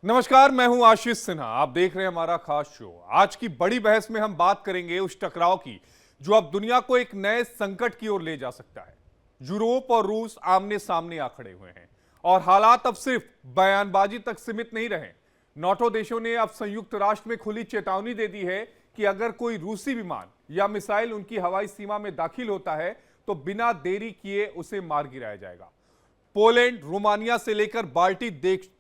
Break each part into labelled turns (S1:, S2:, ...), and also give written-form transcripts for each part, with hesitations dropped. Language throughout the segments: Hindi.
S1: नमस्कार, मैं हूं आशीष सिन्हा। आप देख रहे हैं हमारा खास शो। आज की बड़ी बहस में हम बात करेंगे उस टकराव की जो अब दुनिया को एक नए संकट की ओर ले जा सकता है। यूरोप और रूस आमने सामने आ खड़े हुए हैं और हालात अब सिर्फ बयानबाजी तक सीमित नहीं रहे। नाटो देशों ने अब संयुक्त राष्ट्र में खुली चेतावनी दे दी है कि अगर कोई रूसी विमान या मिसाइल उनकी हवाई सीमा में दाखिल होता है तो बिना देरी किए उसे मार गिराया जाएगा। पोलैंड, रोमानिया से लेकर बाल्टी देश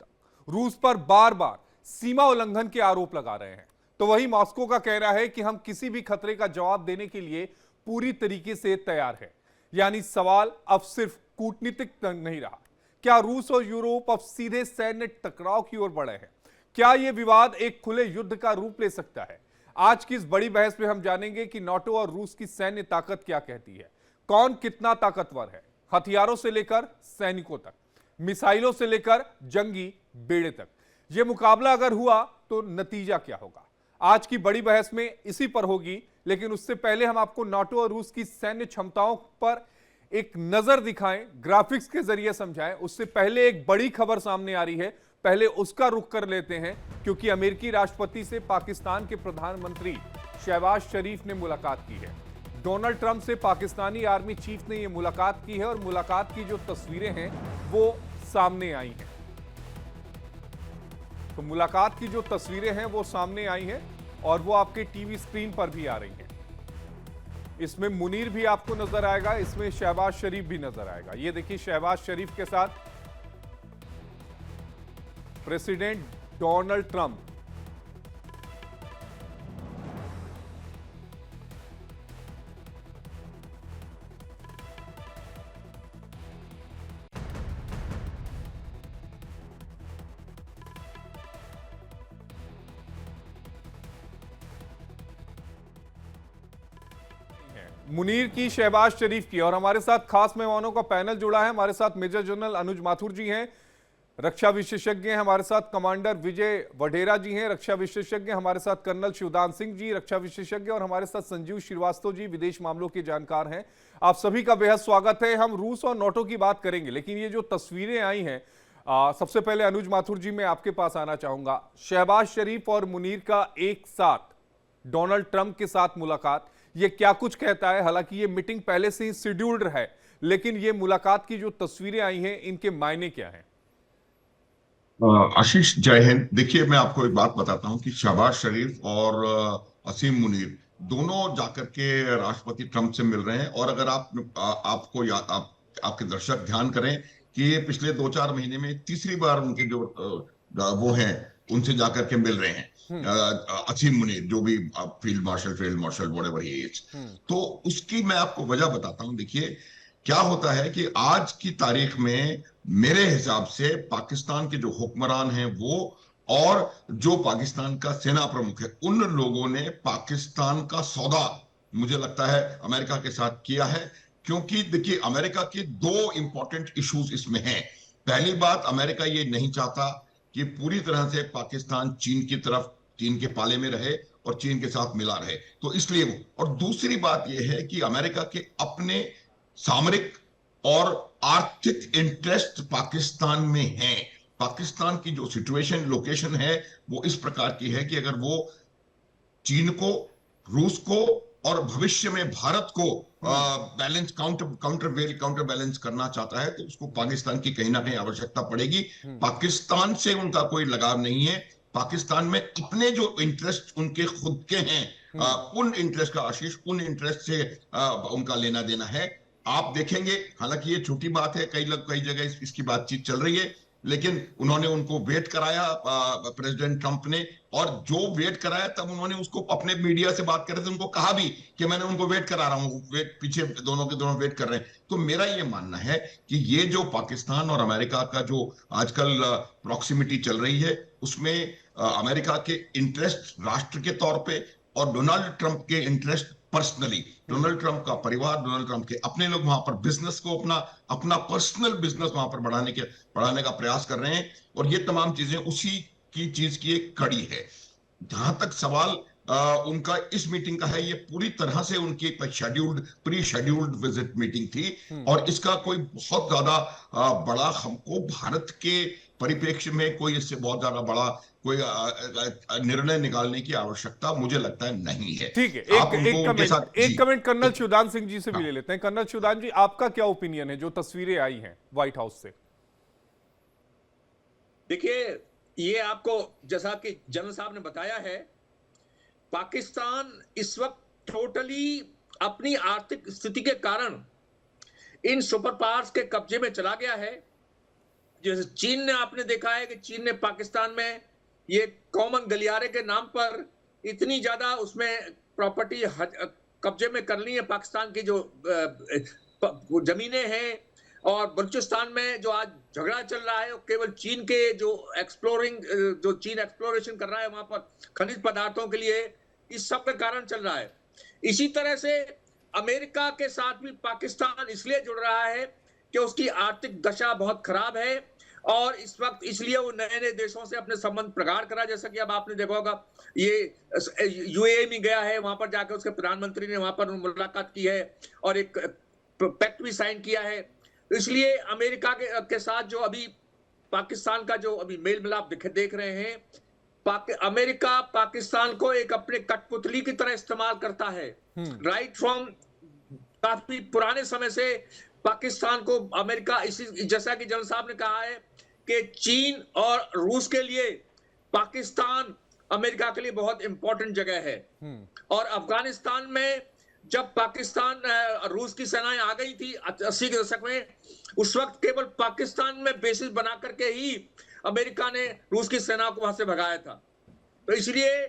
S1: रूस पर बार बार सीमा उल्लंघन के आरोप लगा रहे हैं, तो वहीं मॉस्को का कहना है कि हम किसी भी खतरे का जवाब देने के लिए पूरी तरीके से तैयार है। यानी सवाल अब सिर्फ कूटनीतिक नहीं रहा। क्या रूस और यूरोप अब सीधे सैन्य टकराव की ओर बढ़े हैं? क्या यह विवाद एक खुले युद्ध का रूप ले सकता है? आज की इस बड़ी बहस में हम जानेंगे कि नाटो और रूस की सैन्य ताकत क्या कहती है, कौन कितना ताकतवर है, हथियारों से लेकर सैनिकों तक, मिसाइलों से लेकर जंगी बेड़े तक। यह मुकाबला अगर हुआ तो नतीजा क्या होगा? आज की बड़ी बहस में इसी पर होगी। लेकिन उससे पहले हम आपको नाटो और रूस की सैन्य क्षमताओं पर एक नजर दिखाएं, ग्राफिक्स के जरिए समझाएं। उससे पहले एक बड़ी खबर सामने आ रही है, पहले उसका रुख कर लेते हैं, क्योंकि अमेरिकी राष्ट्रपति से पाकिस्तान के प्रधानमंत्री शहबाज शरीफ ने मुलाकात की है। डोनाल्ड ट्रंप से पाकिस्तानी आर्मी चीफ ने यह मुलाकात की है और मुलाकात की जो तस्वीरें हैं वो सामने आई हैं। तो मुलाकात की जो तस्वीरें हैं वो सामने आई हैं और वो आपके टीवी स्क्रीन पर भी आ रही हैं। इसमें मुनीर भी आपको नजर आएगा, इसमें शहबाज शरीफ भी नजर आएगा। ये देखिए, शहबाज शरीफ के साथ प्रेसिडेंट डोनाल्ड ट्रंप। मुनीर की, शहबाज शरीफ की, और हमारे साथ खास मेहमानों का पैनल जुड़ा है। हमारे साथ मेजर जनरल अनुज माथुर जी हैं, रक्षा विशेषज्ञ हैं। हमारे साथ कमांडर विजय वडेरा जी हैं, रक्षा विशेषज्ञ। हमारे साथ कर्नल शिवदान सिंह जी, रक्षा विशेषज्ञ। और हमारे साथ संजीव श्रीवास्तव जी, विदेश मामलों के जानकार हैं। आप सभी का बेहद स्वागत है। हम रूस और नाटो की बात करेंगे, लेकिन ये जो तस्वीरें आई हैं, सबसे पहले अनुज माथुर जी मैं आपके पास आना चाहूंगा। शहबाज शरीफ और मुनीर का एक साथ डोनाल्ड ट्रंप के साथ मुलाकात, ये क्या कुछ कहता है? हालांकि ये मीटिंग पहले से ही शेड्यूल्ड है, लेकिन ये मुलाकात की जो तस्वीरें आई हैं, इनके मायने क्या हैं?
S2: आशीष, जय हिंद। देखिए, मैं आपको एक बात बताता हूं कि शहबाज शरीफ और असीम मुनीर दोनों जाकर के राष्ट्रपति ट्रंप से मिल रहे हैं। और अगर आपके दर्शक ध्यान करें कि ये पिछले 2-4 महीने में तीसरी बार उनके जो वो हैं उनसे जाकर के मिल रहे हैं। असीम मुनीर, जो भी फील्ड मार्शल वोडेवर ही इज। तो उसकी मैं आपको वजह बताता हूं। देखिए, क्या होता है कि आज की तारीख में मेरे हिसाब से पाकिस्तान के जो हुक्मरान हैं वो, और जो पाकिस्तान का सेना प्रमुख है, उन लोगों ने पाकिस्तान का सौदा मुझे लगता है अमेरिका के साथ किया है। क्योंकि देखिए, अमेरिका के दो इंपॉर्टेंट इश्यूज इसमें हैं। पहली बात, अमेरिका ये नहीं चाहता कि पूरी तरह से पाकिस्तान चीन के पाले में रहे और चीन के साथ मिला रहे, तो इसलिए वो। और दूसरी बात यह है कि अमेरिका के अपने सामरिक और आर्थिक इंटरेस्ट पाकिस्तान में है। पाकिस्तान की जो सिचुएशन, लोकेशन है, वो इस प्रकार की है कि अगर वो चीन को, रूस को और भविष्य में भारत को बैलेंस काउंटर बैलेंस करना चाहता है, तो उसको पाकिस्तान की कहीं ना कहीं आवश्यकता पड़ेगी। पाकिस्तान से उनका कोई लगाव नहीं है। पाकिस्तान में अपने जो इंटरेस्ट उनके खुद के हैं, उन इंटरेस्ट का, आशीष, उन इंटरेस्ट से उनका लेना देना है। आप देखेंगे, हालांकि ये छोटी बात है, कई जगह इसकी बातचीत चल रही है, लेकिन उन्होंने उनको वेट कराया, प्रेसिडेंट ट्रंप ने। और जो वेट कराया, तब उन्होंने उसको अपने मीडिया से बात कर रहे थे, उनको कहा भी कि मैंने उनको वेट करा रहा हूं, वेट पीछे दोनों के दोनों वेट कर रहे हैं। तो मेरा ये मानना है कि ये जो पाकिस्तान और अमेरिका का जो आजकल प्रॉक्सिमिटी चल रही है, उसमें अमेरिका के इंटरेस्ट राष्ट्र के तौर पे और डोनाल्ड ट्रंप के इंटरेस्ट पर्सनली, डोनाल्ड ट्रंप का परिवार, डोनाल्ड ट्रंप के अपने लोग वहां पर बिजनेस को, अपना अपना पर्सनल बिजनेस वहां पर बढ़ाने का प्रयास कर रहे हैं। और ये तमाम चीजें उसी की चीज की एक कड़ी है। जहां तक सवाल उनका इस मीटिंग का है, ये पूरी तरह से उनकी प्री शेड्यूल्ड विजिट मीटिंग थी। और इसका कोई बहुत ज्यादा बड़ा हमको भारत के परिप्रेक्ष्य में कोई इससे बहुत ज्यादा बड़ा कोई निर्णय निकालने की आवश्यकता मुझे लगता है नहीं है।
S1: ठीक है,
S2: आप उनको उनके साथ
S1: एक कमेंट कर्नल शिवदान सिंह जी से भी
S2: हाँ।
S1: ले लेते हैं। कर्नल शिवदान जी, आपका क्या ओपिनियन है जो तस्वीरें आई हैं व्हाइट हाउस से?
S3: देखिए, ये आपको जैसा कि जनरल साहब ने बताया है, पाकिस्तान इस वक्त टोटली अपनी आर्थिक स्थिति के कारण इन सुपर पावर्स के कब्जे में चला गया है। जैसे चीन ने, आपने देखा है कि चीन ने पाकिस्तान में ये कॉमन गलियारे के नाम पर इतनी ज्यादा उसमें प्रॉपर्टी कब्जे में कर ली है। पाकिस्तान की जो जमीनें हैं, और बलूचिस्तान में जो आज झगड़ा चल रहा है, केवल चीन के जो चीन एक्सप्लोरेशन कर रहा है वहां पर खनिज पदार्थों के लिए, इस सब के कारण चल रहा है। इसी तरह से अमेरिका के साथ भी पाकिस्तान इसलिए जुड़ रहा है कि उसकी आर्थिक दशा बहुत खराब है, और इस वक्त इसलिए वो नए नए देशों से अपने संबंध प्रगाढ़ करा। जैसा कि अब आपने देखा होगा, ये यूएई में गया है, वहां पर जाकर उसके प्रधानमंत्री ने वहां पर मुलाकात की है और एक पैक्ट भी साइन किया है। इसलिए अमेरिका के साथ जो अभी पाकिस्तान का जो अभी मेल मिलाप देख रहे हैं, अमेरिका पाकिस्तान को एक अपने कठपुतली की तरह इस्तेमाल करता है। राइट फ्रॉम काफी पुराने समय से पाकिस्तान को अमेरिका, इसी जैसा कि जनरल साहब ने कहा है कि चीन और रूस के लिए पाकिस्तान अमेरिका के लिए बहुत इंपॉर्टेंट जगह है। और अफगानिस्तान में जब पाकिस्तान रूस की सेनाएं आ गई थी 80 के दशक में, उस वक्त केवल पाकिस्तान में बेसिस बना करके ही अमेरिका ने रूस की सेना को वहां से भगाया था। तो इसलिए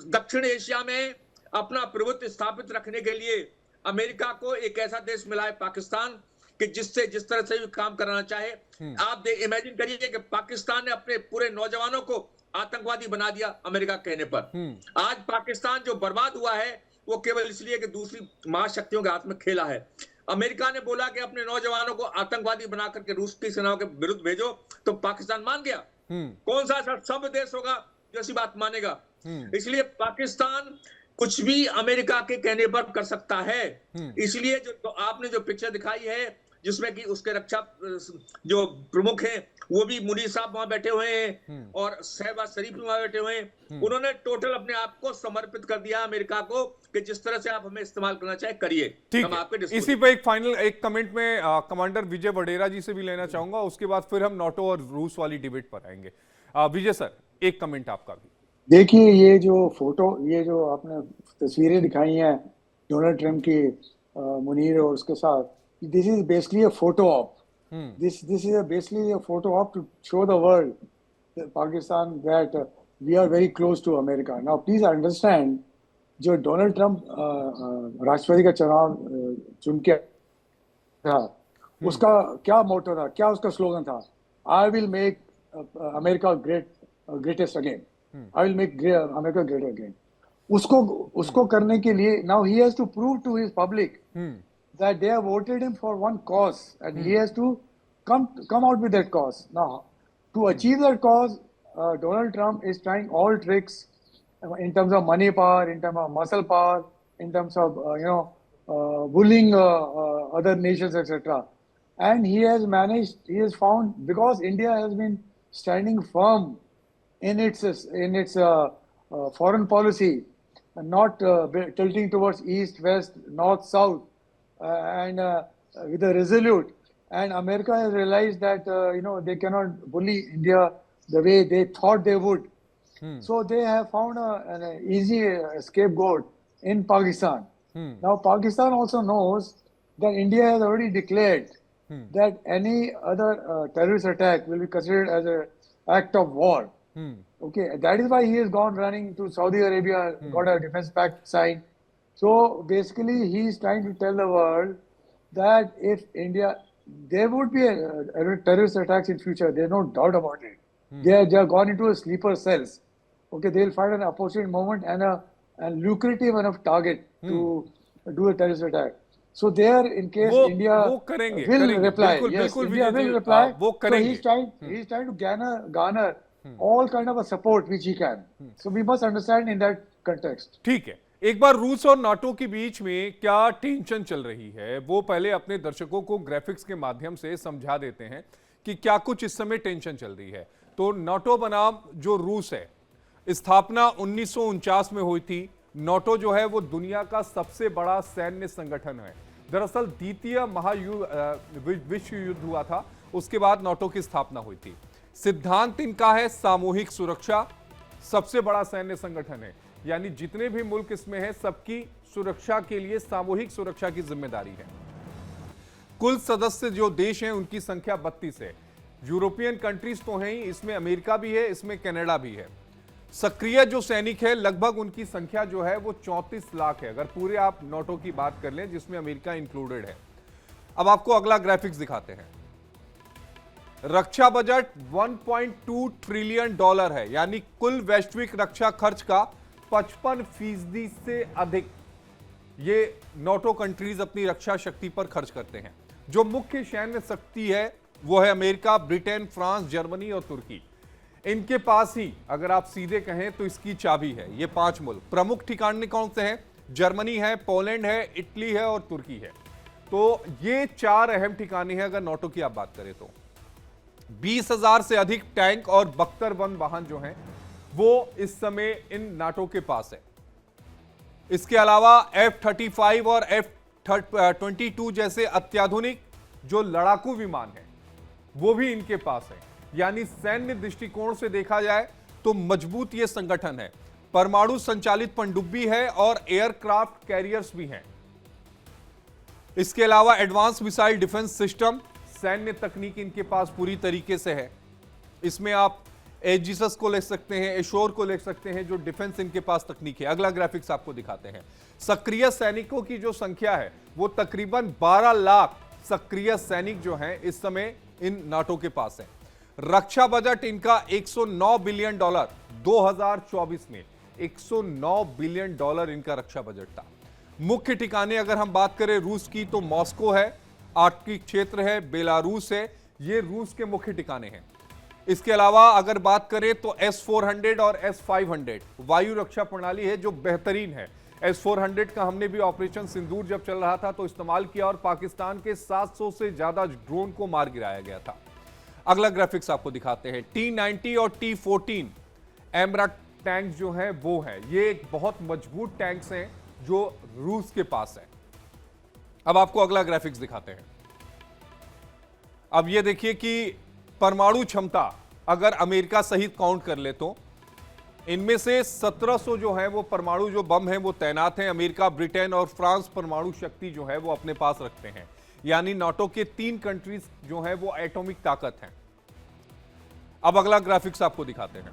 S3: दक्षिण एशिया में अपना प्रभुत्व स्थापित रखने के लिए अमेरिका को एक ऐसा देश मिला है पाकिस्तान, कि जिससे जिस तरह से भी काम कराना चाहे। आप इमेजिन करिए कि पाकिस्तान ने अपने पूरे नौजवानों को आतंकवादी बना दिया अमेरिका कहने पर। आज पाकिस्तान जो बर्बाद हुआ है वो केवल इसलिए कि दूसरी महाशक्तियों के हाथ में खेला है। अमेरिका ने बोला कि अपने नौजवानों को आतंकवादी बना करके रूस की सेनाओं के विरुद्ध भेजो, तो पाकिस्तान मान गया। कौन सा ऐसा सब देश होगा जो ऐसी बात मानेगा? इसलिए पाकिस्तान कुछ भी अमेरिका के कहने पर कर सकता है। इसलिए जो आपने जो पिक्चर दिखाई है, जिसमें कि उसके रक्षा जो प्रमुख हैं वो भी मुनीर साहब वहां बैठे हुए हैं और शहबाज शरीफ भी वहां बैठे हुए हैं, उन्होंने टोटल अपने आप को समर्पित कर दिया अमेरिका को कि जिस तरह से आप हमें इस्तेमाल करना चाहे करिए।
S1: ठीक है, इसी पे एक फाइनल एक कमेंट में कमांडर विजय वडेरा जी से भी लेना चाहूंगा, उसके बाद फिर हम नाटो और रूस वाली डिबेट पर आएंगे। विजय सर, एक कमेंट आपका भी।
S4: देखिए, ये जो आपने तस्वीरें दिखाई हैं डोनाल्ड ट्रंप की, मुनीर और उसके साथ, this is basically a photo op. This is basically a photo op to show the world, Pakistan, that we are very close to America. Now, please understand, जो डोनाल्ड ट्रंप राष्ट्रपति का चुनाव चुन के था, उसका क्या मोटो था, क्या उसका स्लोगन था? I will make America greatest again. I will make America great again. उसको करने के लिए now he has to prove to his public that they have voted him for one cause, and he has to come out with that cause. Now, to achieve that cause, Donald Trump is trying all tricks in terms of money power, in terms of muscle power, in terms of bullying other nations, etc. And he has found, because India has been standing firm in its foreign policy, and not tilting towards east, west, north, south, and with a resolute, and America has realized that they cannot bully India the way they thought they would. So they have found an easy scapegoat in Pakistan. Now Pakistan also knows that India has already declared that any other terrorist attack will be considered as an act of war. Okay, that is why he has gone running to Saudi Arabia, got a defense pact signed. So basically, he is trying to tell the world that if India, there would be a terrorist attacks in future. There's no doubt about it. They have gone into a sleeper cells. Okay, they'll find an opportune moment and a lucrative enough target to do a terrorist attack. So there, in case India will reply, yes, India will reply. So he's trying to garner all kind of a support which he can. So we must understand in that context.
S1: ठीक है, एक बार रूस और नाटो के बीच में क्या टेंशन चल रही है वो पहले अपने दर्शकों को ग्राफिक्स के माध्यम से समझा देते हैं कि क्या कुछ इस समय टेंशन चल रही है। तो नाटो बनाम जो रूस है, स्थापना 1949 में हुई थी। नाटो जो है वो दुनिया का सबसे बड़ा सैन्य संगठन है। दरअसल द्वितीय विश्व युद्ध हुआ था, उसके बाद नाटो की स्थापना हुई थी। सिद्धांत इनका है सामूहिक सुरक्षा। सबसे बड़ा सैन्य संगठन है, यानी जितने भी मुल्क इसमें हैं सबकी सुरक्षा के लिए सामूहिक सुरक्षा की जिम्मेदारी है। कुल सदस्य जो देश हैं उनकी संख्या 32 है। यूरोपियन कंट्रीज तो हैं ही, इसमें अमेरिका भी है, इसमें कनाडा भी है। सक्रिय जो सैनिक है लगभग उनकी संख्या जो है वो 34 लाख है, अगर पूरे आप नाटो की बात कर लें जिसमें अमेरिका इंक्लूडेड है। अब आपको अगला ग्राफिक्स दिखाते हैं। रक्षा बजट 1.2 ट्रिलियन डॉलर है, यानी कुल वैश्विक रक्षा खर्च का 55% से अधिक ये नाटो कंट्रीज अपनी रक्षा शक्ति पर खर्च करते हैं। जो मुख्य सैन्य शक्ति है वो है अमेरिका, ब्रिटेन, फ्रांस, जर्मनी और तुर्की। इनके पास ही अगर आप सीधे कहें तो इसकी चाबी है ये 5 मुल्क। प्रमुख ठिकाने कौन से हैं? जर्मनी है, पोलैंड है, इटली है और तुर्की है। तो ये 4 अहम ठिकाने हैं अगर नाटो की आप बात करें तो। 20,000 से अधिक टैंक और बख्तरबंद वाहन जो हैं वो इस समय इन नाटो के पास है। इसके अलावा F-35 और F-22 जैसे अत्याधुनिक जो लड़ाकू विमान हैं वो भी इनके पास है। यानी सैन्य दृष्टिकोण से देखा जाए तो मजबूत ये संगठन है। परमाणु संचालित पनडुब्बी है और एयरक्राफ्ट कैरियर्स भी हैं। इसके अलावा एडवांस मिसाइल डिफेंस सिस्टम, सैन्य तकनीक इनके पास पूरी तरीके से है। इसमें आप एजिसस को ले सकते हैं, एशोर को ले सकते हैं, जो डिफेंस इनके पास तकनीक है। अगला ग्राफिक्स आपको दिखाते हैं। सक्रिय सैनिकों की जो संख्या है वो तकरीबन 12 लाख सक्रिय सैनिक जो हैं इस समय इन नाटो के पास है। रक्षा बजट इनका 109 बिलियन डॉलर 2024 में 109 बिलियन डॉलर इनका रक्षा बजट था। मुख्य ठिकाने अगर हम बात करें रूस की तो मॉस्को है, आर्कटिक क्षेत्र है, बेलारूस है, ये रूस के मुख्य ठिकाने हैं। इसके अलावा अगर बात करें तो S-400 और S-500 वायु रक्षा प्रणाली है जो बेहतरीन है। S-400 का हमने भी ऑपरेशन सिंदूर जब चल रहा था तो इस्तेमाल किया और पाकिस्तान के 700 से ज्यादा ड्रोन को मार गिराया गया था। अगला ग्राफिक्स आपको दिखाते हैं। T-90 और T-14 एमरा टैंक जो है वो है, ये एक बहुत मजबूत टैंक्स हैं जो रूस के पास है। अब आपको अगला ग्राफिक्स दिखाते हैं। अब ये देखिए कि परमाणु क्षमता अगर अमेरिका सहित काउंट कर ले तो इनमें से 1700 जो है वो परमाणु जो बम है वो तैनात हैं। अमेरिका, ब्रिटेन और फ्रांस परमाणु शक्ति जो है वो अपने पास रखते हैं। यानी नाटो के 3 कंट्रीज जो है वो एटॉमिक ताकत हैं। अब अगला ग्राफिक्स आपको दिखाते हैं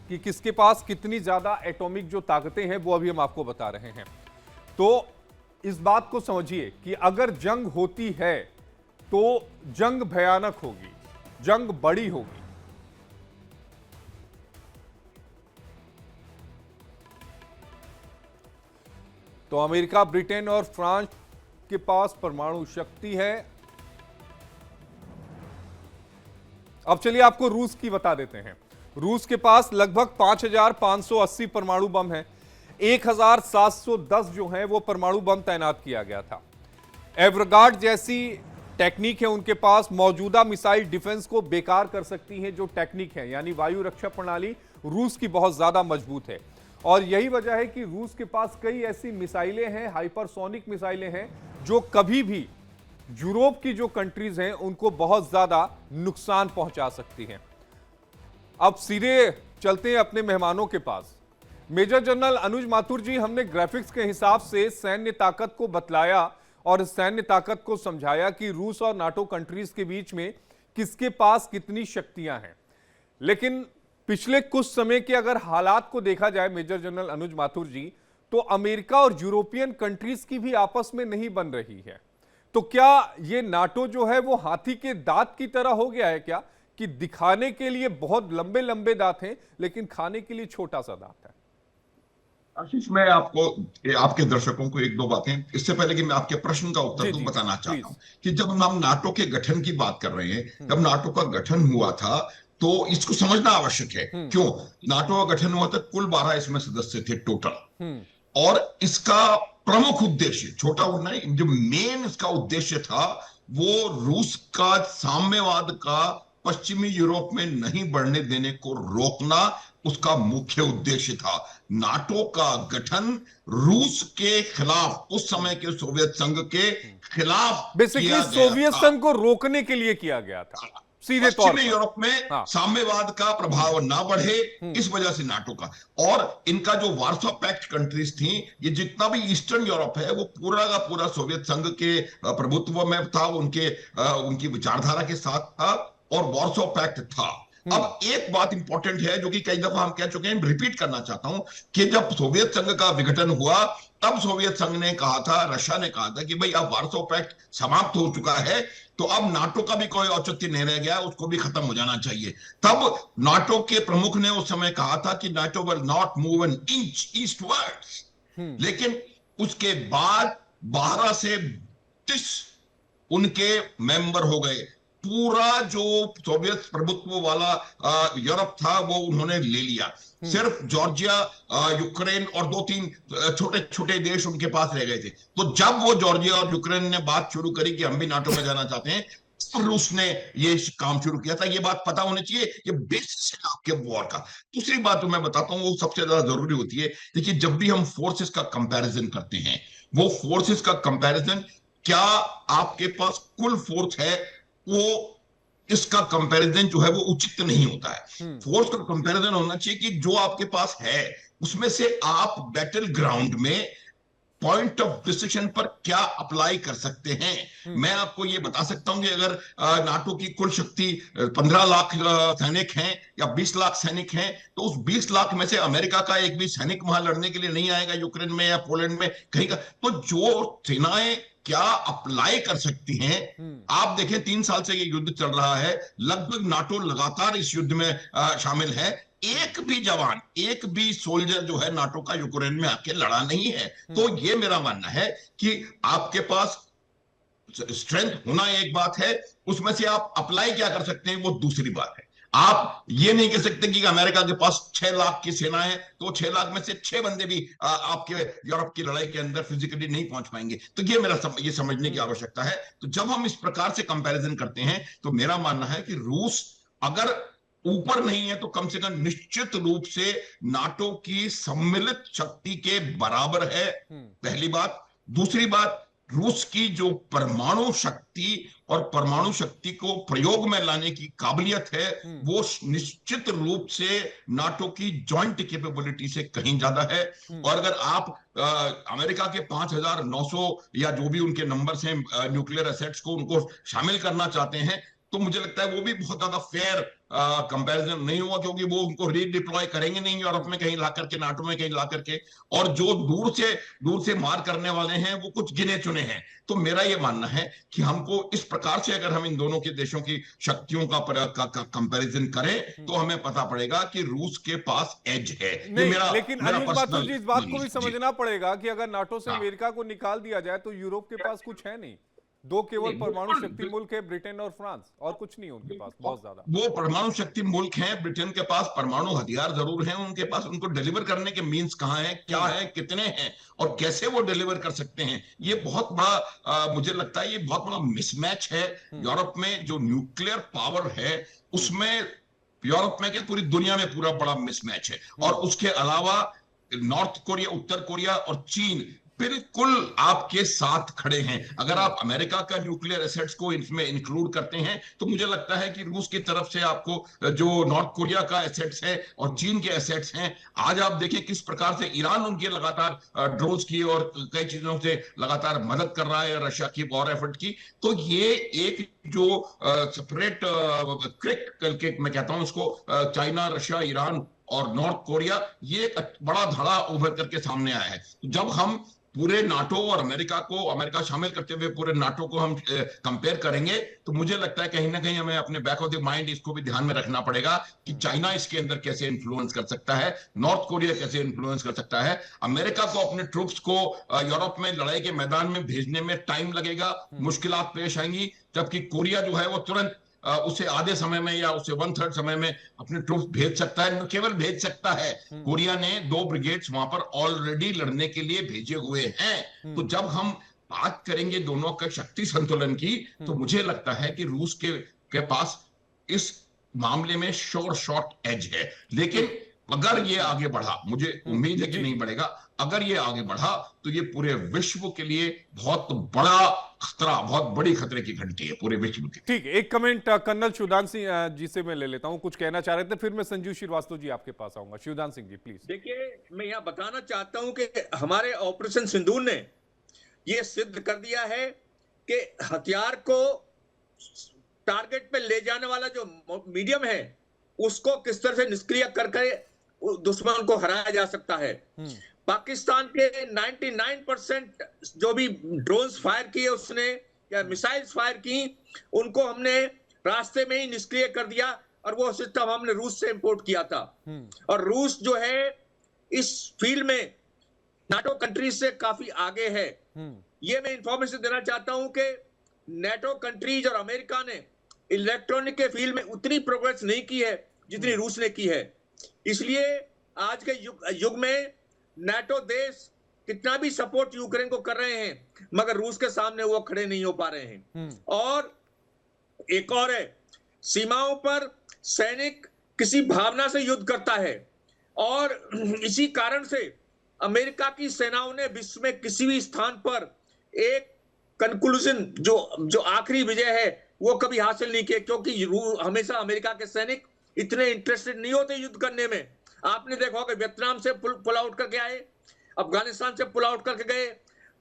S1: कि किसके पास कितनी ज्यादा एटॉमिक जो ताकतें हैं वो अभी हम आपको बता रहे हैं। तो इस बात को समझिए कि अगर जंग होती है तो जंग भयानक होगी, जंग बड़ी होगी। तो अमेरिका, ब्रिटेन और फ्रांस के पास परमाणु शक्ति है। अब चलिए आपको रूस की बता देते हैं। रूस के पास लगभग 5,580 परमाणु बम है। 1,710 जो है वो परमाणु बम तैनात किया गया था। एवरगार्ड जैसी टेक्निक है उनके पास, मौजूदा मिसाइल डिफेंस को बेकार कर सकती है जो टेक्निक है। यानी वायु रक्षा प्रणाली रूस की बहुत ज्यादा मजबूत है और यही वजह है कि रूस के पास कई ऐसी मिसाइलें हैं, हाइपरसोनिक मिसाइलें हैं जो कभी भी यूरोप की जो कंट्रीज हैं उनको बहुत ज्यादा नुकसान पहुंचा सकती हैं। अब सीधे चलते हैं अपने मेहमानों के पास। मेजर जनरल अनुज माथुर जी, हमने ग्राफिक्स के हिसाब से सैन्य ताकत को बतलाया और सैन्य ताकत को समझाया कि रूस और नाटो कंट्रीज के बीच में किसके पास कितनी शक्तियां हैं। लेकिन पिछले कुछ समय के अगर हालात को देखा जाए मेजर जनरल अनुज माथुर जी, तो अमेरिका और यूरोपियन कंट्रीज की भी आपस में नहीं बन रही है। तो क्या ये नाटो जो है वो हाथी के दांत की तरह हो गया है क्या, कि दिखाने के लिए बहुत लंबे लंबे दांत हैं लेकिन खाने के लिए छोटा सा दांत है?
S2: आशीष, मैं आपको, आपके दर्शकों को एक दो बातें, इससे पहले कि मैं आपके प्रश्न का उत्तर दूं, बताना चाहता हूं कि जब हम नाटो के गठन की बात कर रहे हैं, जब नाटो का गठन हुआ था तो इसको समझना आवश्यक है। क्यों नाटो का गठन हुआ था? कुल 12 इसमें सदस्य थे टोटल, और इसका प्रमुख उद्देश्य, छोटा नहीं, जो मेन इसका उद्देश्य था वो रूस का साम्यवाद का पश्चिमी यूरोप में नहीं बढ़ने देने को रोकना उसका मुख्य उद्देश्य था। नाटो का गठन रूस के खिलाफ, उस समय के सोवियत संघ के खिलाफ
S1: बेसिकली
S2: किया गया
S1: सोवियत
S2: था।
S1: संघ को रोकने के लिए किया गया था सीधे तौर
S2: पश्चिमी
S1: पर।
S2: यूरोप में
S1: हाँ।
S2: साम्यवाद का प्रभाव ना बढ़े, इस वजह से नाटो का। और इनका जो वार्सो पैक्ट कंट्रीज थी, ये जितना भी ईस्टर्न यूरोप है वो पूरा का पूरा सोवियत संघ के प्रभुत्व में था, उनकी विचारधारा के साथ था और वार्सो पैक्ट था। अब एक बात इंपॉर्टेंट है जो कि कई दफा हम कह चुके हैं, रिपीट करना चाहता हूं, कि जब सोवियत संघ का विघटन हुआ तब सोवियत संघ ने कहा था, रशिया ने कहा था कि भाई अब वार्सो पैक्ट समाप्त हो चुका है, तो अब नाटो का भी कोई औचित्य नहीं रह गया, उसको भी खत्म हो जाना चाहिए। तब नाटो के प्रमुख ने उस समय कहा था कि NATO will not move an inch eastwards. लेकिन उसके बाद 12 से 30 उनके मेंबर हो गए। पूरा जो सोवियत प्रभुत्व वाला यूरोप था वो उन्होंने ले लिया। सिर्फ जॉर्जिया, यूक्रेन और 2-3 छोटे छोटे देश उनके पास रह गए थे। तो जब वो जॉर्जिया और यूक्रेन ने बात शुरू करी कि हम भी नाटो में जाना चाहते हैं, रूस ने ये काम शुरू किया था। ये बात पता होनी चाहिए, ये बेसिस है आपके वॉर का। दूसरी बात तो मैं बताता हूं, वो सबसे ज्यादा जरूरी होती है। देखिए, जब भी हम फोर्सेस का कंपैरिजन करते हैं, वो फोर्सेस का कंपैरिजन, क्या आपके पास कुल फोर्स है, वो इसका कंपैरिजन जो है वो उचित नहीं होता है। फोर्स का कंपैरिजन होना चाहिए कि जो आपके पास है उसमें से आप बैटल ग्राउंड में पॉइंट ऑफ डिसीजन पर क्या अप्लाई कर सकते हैं। मैं आपको ये बता सकता हूं कि अगर नाटो की कुल शक्ति 15 लाख सैनिक हैं या 20 लाख सैनिक हैं, तो उस 20 लाख में से अमेरिका का एक भी सैनिक वहां लड़ने के लिए नहीं आएगा, यूक्रेन में या पोलैंड में कहीं का। तो जो सेनाएं क्या अप्लाई कर सकती हैं, आप देखें 3 साल से ये युद्ध चल रहा है, लगभग नाटो लगातार इस युद्ध में शामिल है। एक भी जवान, एक भी सोल्जर जो है नाटो का यूक्रेन में आके लड़ा नहीं है। तो ये मेरा मानना है कि आपके पास स्ट्रेंथ होना एक बात है, उसमें से आप अप्लाई क्या कर सकते हैं वो दूसरी बात है। आप ये नहीं कह सकते कि अमेरिका के पास 6 लाख की सेना है तो 6 लाख में से 6 बंदे भी आपके यूरोप की लड़ाई के अंदर फिजिकली नहीं पहुंच पाएंगे। तो ये ये समझने की आवश्यकता है। तो जब हम इस प्रकार से कंपैरिजन करते हैं, तो मेरा मानना है कि रूस अगर ऊपर नहीं है तो कम से कम निश्चित रूप से नाटो की सम्मिलित शक्ति के बराबर है, पहली बात। दूसरी बात, रूस की जो परमाणु शक्ति और परमाणु शक्ति को प्रयोग में लाने की काबिलियत है, वो निश्चित रूप से नाटो की जॉइंट कैपेबिलिटी से कहीं ज्यादा है। और अगर आप अमेरिका के 5,900 या जो भी उनके नंबर्स हैं न्यूक्लियर एसेट्स को, उनको शामिल करना चाहते हैं, तो मुझे लगता है वो भी बहुत ज्यादा फेयर कंपैरिजन नहीं हुआ, क्योंकि वो उनको रीडिप्लॉय करेंगे नहीं यूरोप में कहीं ला करके, नाटो में कहीं ला करके। और जो दूर से मार करने वाले हैं वो कुछ गिने चुने हैं। तो मेरा ये मानना है कि हमको इस प्रकार से अगर हम इन दोनों के देशों की शक्तियों का कंपैरिजन करें, तो हमें पता पड़ेगा कि रूस के पास एज है।
S1: नहीं, लेकिन अनिल बाथुर जी, इस बात को भी समझना पड़ेगा कि अगर नाटो से अमेरिका को निकाल दिया जाए तो यूरोप के पास कुछ है नहीं। 2 केवल परमाणु शक्ति मुल्क है, ब्रिटेन और फ्रांस, और कुछ नहीं उनके पास बहुत ज्यादा।
S2: वो परमाणु शक्ति मुल्क हैं, ब्रिटेन के पास परमाणु हथियार जरूर हैं उनके पास, उनको डिलीवर करने के मींस कहां हैं, क्या है, कितने हैं और कैसे वो डिलीवर कर सकते हैं, ये बहुत बड़ा मुझे लगता है ये बहुत बड़ा मिसमैच है। यूरोप में जो न्यूक्लियर पावर है उसमें यूरोप में क्या पूरी दुनिया में पूरा बड़ा मिसमैच है। और उसके अलावा नॉर्थ कोरिया, उत्तर कोरिया और चीन बिल्कुल आपके साथ खड़े हैं। अगर आप अमेरिका का न्यूक्लियर एसेट्स को इसमें इंक्लूड करते हैं, तो मुझे लगता है कि रूस की तरफ से आपको जो नॉर्थ कोरिया का एसेट्स है और चीन के एसेट्स हैं, आज आप देखिए किस प्रकार से ईरान उनके लगातार ड्रोन्स की और कई चीजों से लगातार मदद कर रहा है रशिया की वॉर एफर्ट की। तो ये एक जो सेपरेट क्रिक करके मैं कहता हूं उसको, चाइना, रशिया, ईरान और नॉर्थ कोरिया, ये एक बड़ा धड़ा उभर करके सामने आया है। जब हम पूरे नाटो और अमेरिका शामिल करते हुए पूरे नाटो को हम कंपेयर करेंगे, तो मुझे लगता है कहीं ना कहीं हमें अपने बैक ऑफ द माइंड इसको भी ध्यान में रखना पड़ेगा कि चाइना इसके अंदर कैसे इन्फ्लुएंस कर सकता है, नॉर्थ कोरिया कैसे इन्फ्लुएंस कर सकता है। अमेरिका को अपने ट्रूप्स को यूरोप में लड़ाई के मैदान में भेजने में टाइम लगेगा, मुश्किलात पेश आएंगी, जबकि कोरिया जो है वो तुरंत उससे आधे समय में या उससे 1/3 समय में अपने ट्रूप भेज सकता है, न केवल भेज सकता है, कोरिया ने 2 ब्रिगेड्स वहां पर ऑलरेडी लड़ने के लिए भेजे हुए हैं। तो जब हम बात करेंगे दोनों के शक्ति संतुलन की, तो मुझे लगता है कि रूस के पास इस मामले में श्योर शॉर्ट एज है। लेकिन अगर ये आगे बढ़ा, मुझे उम्मीद है कि नहीं बढ़ेगा, अगर ये आगे बढ़ा तो ये पूरे विश्व के लिए बहुत बड़ा खतरा, बहुत बड़ी खतरे की घंटी है पूरे विश्व की।
S1: ठीक है, एक कमेंट कर्नल शिवदान सिंह जी से मैं ले लेता हूं, कुछ कहना चाह रहे थे, फिर मैं संजीव श्रीवास्तव जी आपके पास आऊंगा। शिवदान सिंह जी प्लीज।
S3: देखिए, मैं यहां बताना चाहता हूं कि हमारे ऑपरेशन सिंदूर ने यह सिद्ध कर दिया है कि हथियार को टारगेट पे ले जाने वाला जो मीडियम है उसको किस तरह से निष्क्रिय करके दुश्मन को हराया जा सकता है। पाकिस्तान के 99% जो भी ड्रोन्स फायर किए उसने या मिसाइल्स फायर की, उनको हमने रास्ते में ही निष्क्रिय कर दिया, और वो सिस्टम हमने रूस से इंपोर्ट किया था। और रूस जो है इस फील्ड में नाटो कंट्रीज से काफी आगे है। ये मैं इंफॉर्मेशन देना चाहता हूं कि नाटो कंट्रीज और अमेरिका ने इलेक्ट्रॉनिक के फील्ड में उतनी प्रोग्रेस नहीं की है जितनी रूस ने की है। इसलिए आज के युग में नाटो देश कितना भी सपोर्ट यूक्रेन को कर रहे हैं, मगर रूस के सामने वो खड़े नहीं हो पा रहे हैं। और एक और है, सीमाओं पर सैनिक किसी भावना से युद्ध करता है, और इसी कारण से अमेरिका की सेनाओं ने विश्व में किसी भी स्थान पर एक कंक्लूजन जो आखिरी विजय है वो कभी हासिल नहीं किए, क्योंकि हमेशा अमेरिका के सैनिक इतने इंटरेस्टेड नहीं होते युद्ध करने में। आपने देखा होगा वियतनाम से पुल आउट करके आए, अफगानिस्तान से पुल आउट करके गए।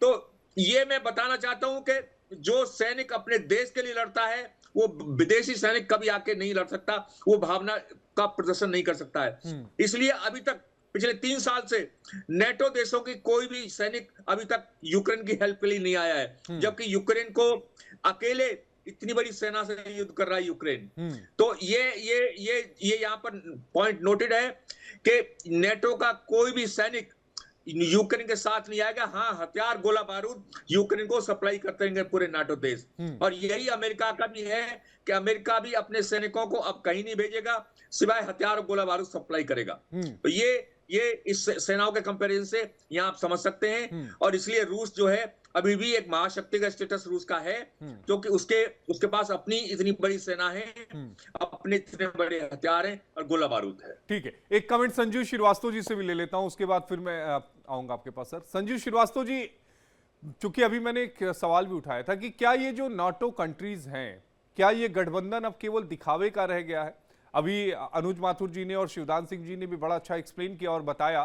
S3: तो ये मैं बताना चाहता हूं कि जो सैनिक अपने देश के लिए लड़ता है वो विदेशी सैनिक कभी आके नहीं लड़ सकता, वो भावना का प्रदर्शन नहीं कर सकता है। इसलिए अभी तक पिछले 3 साल से नेटो देशों की कोई भी सैनिक अभी तक यूक्रेन की हेल्प के लिए नहीं आया है, जबकि यूक्रेन को अकेले इतनी बड़ी सेना से युद्ध कर रहा है यूक्रेन। तो ये यहाँ पर पॉइंट नोटेड है कि नेटो का कोई भी सैनिक यूक्रेन के साथ नहीं आएगा। हाँ, हथियार गोला बारूद यूक्रेन को सप्लाई करते रहेंगे पूरे नाटो देश। और यही अमेरिका का भी है कि अमेरिका भी अपने सैनिकों को अब कहीं नहीं भेजेगा, सिवाय हथियार और गोला बारूद सप्लाई करेगा। तो ये इस सेनाओं के कंपैरिजन से यहाँ आप समझ सकते हैं। और इसलिए रूस जो है अभी भी एक महाशक्ति का स्टेटस रूस का है, क्योंकि उसके पास अपनी इतनी बड़ी सेना है, अपने इतने बड़े हथियार हैं और गोला बारूद है।
S1: ठीक है, एक कमेंट संजीव श्रीवास्तव जी से भी ले लेता हूं, उसके बाद फिर मैं आऊंगा आपके पास। सर संजीव श्रीवास्तव जी, चूंकि अभी मैंने एक सवाल भी उठाया था कि क्या ये जो नाटो कंट्रीज हैं, क्या ये गठबंधन अब केवल दिखावे का रह गया है? अभी अनुज माथुर जी ने और शिवदान सिंह जी ने भी बड़ा अच्छा एक्सप्लेन किया और बताया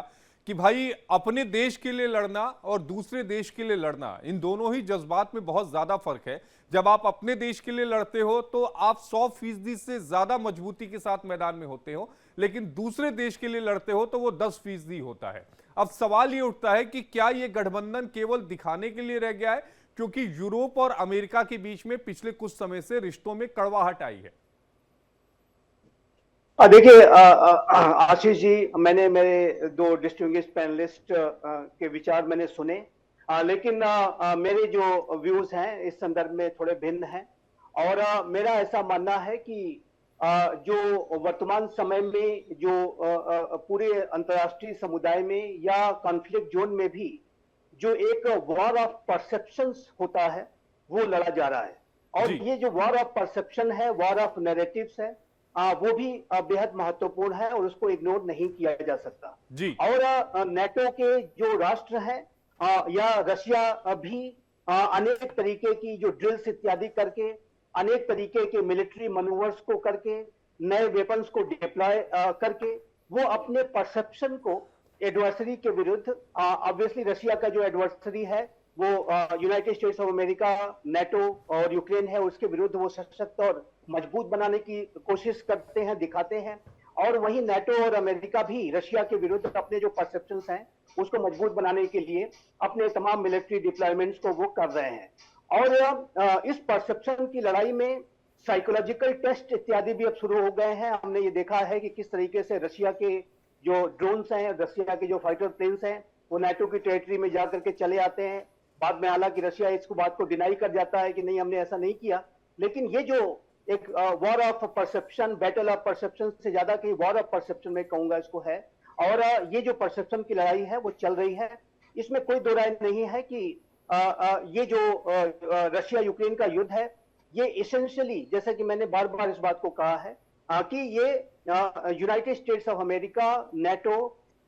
S1: कि भाई अपने देश के लिए लड़ना और दूसरे देश के लिए लड़ना, इन दोनों ही जज्बात में बहुत ज्यादा फर्क है। जब आप अपने देश के लिए लड़ते हो तो आप 100% से ज्यादा मजबूती के साथ मैदान में होते हो, लेकिन दूसरे देश के लिए लड़ते हो तो वो 10% होता है। अब सवाल ये उठता है कि क्या ये गठबंधन केवल दिखाने के लिए रह गया है, क्योंकि यूरोप और अमेरिका के बीच में पिछले कुछ समय से रिश्तों में कड़वाहट आई है?
S5: देखिए आशीष जी, मैंने मेरे 2 डिस्टिंग्विश्ड पैनलिस्ट के विचार मैंने सुने, लेकिन मेरे जो व्यूज हैं इस संदर्भ में थोड़े भिन्न हैं। और मेरा ऐसा मानना है कि जो वर्तमान समय में जो पूरे अंतर्राष्ट्रीय समुदाय में या कॉन्फ्लिक्ट जोन में भी जो एक वॉर ऑफ परसेप्शंस होता है वो लड़ा जा रहा है। और ये जो वॉर ऑफ परसेप्शन है, वॉर ऑफ नैरेटिव्स है, वो भी बेहद महत्वपूर्ण है और उसको इग्नोर नहीं किया जा सकता जी। और नेटो के जो राष्ट्र हैं या रशिया भी अनेक तरीके की जो ड्रिल्स इत्यादि करके, अनेक तरीके के मिलिट्री मनूवर्स को करके, नए वेपन्स को डिप्लॉय करके वो अपने परसेप्शन को एडवर्सरी के विरुद्ध, ऑब्वियसली रशिया का जो एडवर्सरी है वो United states of America, NATO और यूक्रेन है, उसके विरुद्ध वो सशक्त और मजबूत बनाने की कोशिश करते हैं, दिखाते हैं। और वहीं नेटो और अमेरिका भी रशिया के विरुद्ध अपने जो परसेप्शंस हैं उसको मजबूत बनाने के लिए अपने तमाम मिलिट्री डिप्लॉयमेंट्स को वो कर रहे हैं। और इस परसेप्शन की लड़ाई में साइकोलॉजिकल टेस्ट इत्यादि भी अब शुरू हो गए हैं। हमने ये देखा है कि किस तरीके से रशिया के जो ड्रोन्स हैं, रशिया के जो फाइटर प्लेन्स हैं, वो नेटो की टेरिटरी में जाकर के चले आते हैं। बाद में हालांकि रशिया इस बात को डिनाई कर जाता है कि नहीं, हमने ऐसा नहीं किया। लेकिन ये जो एक war of perception, battle of perception से ज्यादा कि वॉर ऑफ परसेप्शन में कहूंगा इसको है। और ये जो परसेप्शन की लड़ाई है वो चल रही है, इसमें कोई दो राय नहीं है कि ये जो रशिया यूक्रेन का युद्ध है ये इसेंशियली, जैसे कि मैंने बार बार इस बात को कहा है कि ये United states of America, NATO